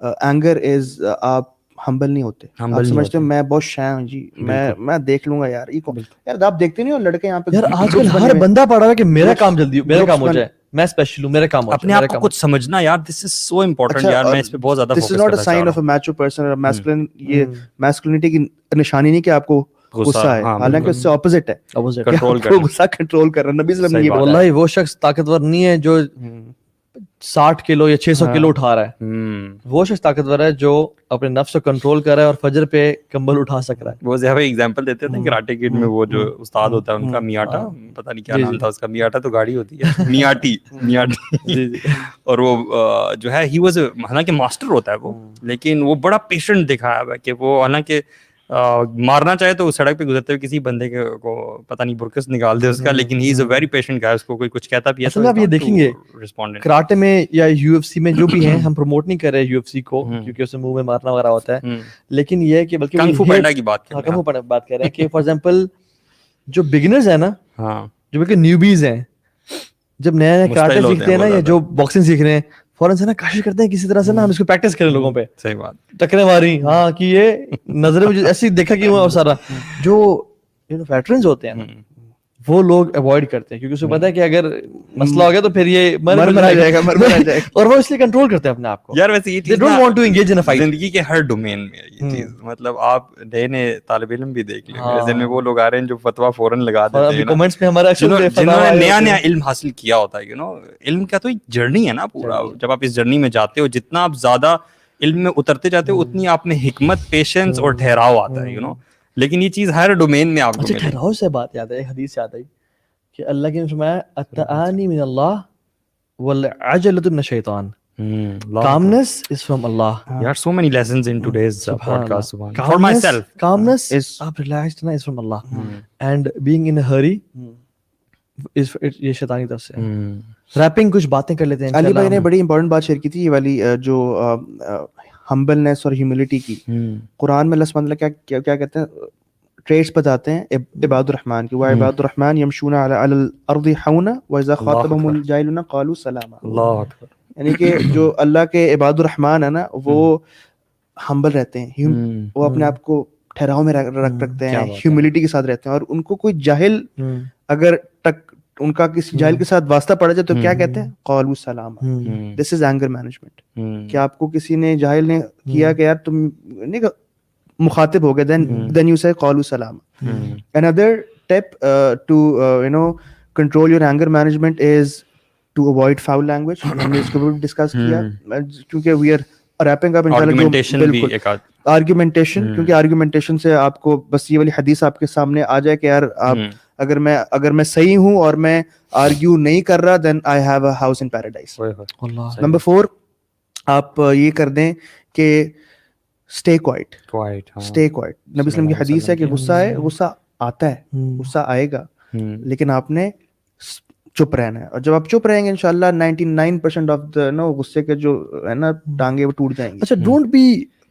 anger is آپ ہمبل نہیں ہوتے. آپ سمجھتے ہو میں بہت شے ہوں جی, میں دیکھ لوں گا یار, یار آپ دیکھتے نہیں ہو لڑکے یہاں پہ, یار آج کل ہر بندہ پڑھ رہا ہے کہ میرا کام جلدی, میرا کام ہو جائے, میں اسپیشل ہوں, میرا کام ہو جائے. اپنے آپ کو کچھ سمجھنا یار, دس از سو امپورٹنٹ یار, میں اس پہ بہت زیادہ this is not a sign of a mature person اور میسکولن. یہ میسکولینٹی کی نشانی نہیں کہ آپ کو غصہ ہے, حالانکہ اس سے اپوزٹ ہے, غصہ کنٹرول کرنا. نبی صلی اللہ علیہ وسلم نے واللہ وہ شخص طاقتور نہیں ہے جو 60 کلو یا 600 کلو اٹھا رہا ہے, وہ شخص طاقتور ہے جو اپنے نفس کو کنٹرول کر رہا ہے اور فجر پہ کمبل اٹھا سک رہا ہے. وہ زیادہ ایگزامپل دیتے تھے کراٹے کڈ میں, وہ جو استاد ہوتا ہے ان کا میاٹا, پتہ نہیں کیا نام تھا اس کا, میاٹا تو گاڑی ہوتی ہے, میاٹی, اور وہ جو ہے ہی واز, حالانکہ ماسٹر ہوتا ہے وہ, لیکن وہ بڑا پیشنٹ دکھایا ہوا ہے کہ وہ حالانکہ مارنا چاہے تو سڑک پہ گزرتے ہوئے کسی بندے کو پتہ نہیں برکس نکال دے اس کا, لیکن ہی از اے ویری پیشنٹ گائے, اس کو کوئی کچھ کہتا بھی ہے. اصل میں آپ یہ دیکھیں گے کراٹے میں یا یو ایف سی میں جو بھی ہیں, ہم پروموٹ نہیں کر رہے یو ایف سی کو کیونکہ اس میں منہ میں مارنا وغیرہ ہوتا ہے, لیکن یہ ہے کہ بلکہ کنگ فو پانڈا کی بات کر رہے ہیں کہ فار ایگزامپل جو بگنرز ہیں نا, جو بالکل نیوبیز ہیں, جب نیا نیا کراٹے سیکھتے ہیں نا, یا جو باکسنگ سیکھ رہے ہیں, فوراً سے نا کوشش کرتے ہیں کسی طرح سے نا ہم اس کو پریکٹس کریں لوگوں پہ. صحیح بات, ٹکرے ماری, ہاں کہ یہ نظریں مجھے ایسی دیکھا کہ وہ سارا جو ویٹرنز ہوتے ہیں وہ لوگ اوائڈ کرتے ہیں, کیونکہ اس کو پتا ہے کہ اگر مسئلہ ہو گیا تو پھر یہ مر جائے گا, اور وہ اس لیے کنٹرول کرتے ہیں اپنے آپ کو. یار ویسے یہ چیز don't want to engage in a fight, زندگی کے ہر ڈومین میں یہ چیز, مطلب آپ نئے نئے طالب علم بھی دیکھ لیں, میرے ذہن میں وہ لوگ آ رہے ہیں جو فتوا فوراً لگا دیتے ہیں کمنٹس میں ہمارا, جنہوں نے نیا نیا علم حاصل کیا ہوتا ہے, یو نو, علم کا تو ایک جرنی ہے نا پورا. جب آپ اس جرنی میں جاتے ہو, جتنا آپ زیادہ علم میں اترتے جاتے ہو, اتنی آپ میں حکمت, پیشنس اور ٹھہراؤ آتا ہے, یو نو. لیکن یہ چیز ہر ڈومین میں آپ کو اچھا ٹھہراؤ سے بات یاد ہے, ایک حدیث یاد آئی کہ اللہ کے نے فرمایا التآنی من اللہ والعجلۃ من الشیطان. Calmness is from Allah. There are so many lessons in today's podcast. For myself, calmness is relaxed na is from Allah, and being in a hurry is یہ شیطانی طرف سے. ریپنگ کچھ باتیں کر لیتے ہیں. علی بھائی نے بڑی امپورٹنٹ بات شیئر کی تھی, یہ والی جو ہمبلنس اور ہیوملٹی کی. قرآن میں اللہ سبحانہ وتعالیٰ کیا کہتے ہیں, ٹریٹس بتاتے ہیں عباد الرحمن کی, وعباد الرحمن یمشون علی الارض حونا واذا خاطبهم الجاہلون قالوا سلاما. اللہ اکبر. یعنی کہ جو اللہ کے عباد الرحمن ہے نا, وہ ہمبل رہتے ہیں, وہ اپنے آپ کو ٹھہراؤ میں رکھتے ہیں, ہیوملٹی کے ساتھ رہتے ہیں, اور ان کو کوئی جاہل اگر ان کا کسی جاہل کے ساتھ واسطہ پڑ جائے تو کیا کہتے ہیں, قالوا سلاما. دس از اینگر مینجمنٹ, کہ آپ کو کسی نے جاہل نے کیا کہ یار تم نہیں مخاطب ہو گئے, then you say قالوا سلاما. Another tip to control your anger management is to avoid foul language. ہم نے اس کو بھی ڈسکس کیا, کیونکہ we are wrapping up انشاءاللہ. آرگیومنٹیشن, کیونکہ آرگیومنٹیشن سے آپ کو بس یہ والی حدیث آپ کے سامنے آ جائے کہ یار آپ اگر میں صحیح ہوں اور میں آرگیو نہیں کر رہا, then I have a house in paradise. Number 4, آپ یہ کر دیں کہ stay quiet. Stay quiet. نبی اسلام کی حدیث ہے کہ غصہ آتا ہے, غصہ آئے گا, لیکن آپ نے چپ رہنا ہے, اور جب آپ چپ رہیں گے انشاءاللہ 99% آف دا غصے کے جو ہے نا ٹانگیں وہ ٹوٹ جائیں گی. اچھا, ڈونٹ بی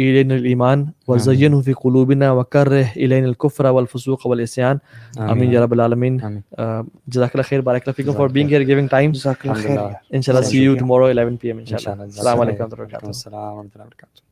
إلينا الإيمان وزينه في قلوبنا وكره إلينا الكفر والفسوق والعصيان آمين يا رب العالمين. جزاك الله خير, بارك الله فيكم for being here, giving time. جزاک اللہ خیر. Inshallah see you tomorrow 11 PM inshallah. Assalamu alaikum. السلام ورحمۃ اللہ وبرکاتہ.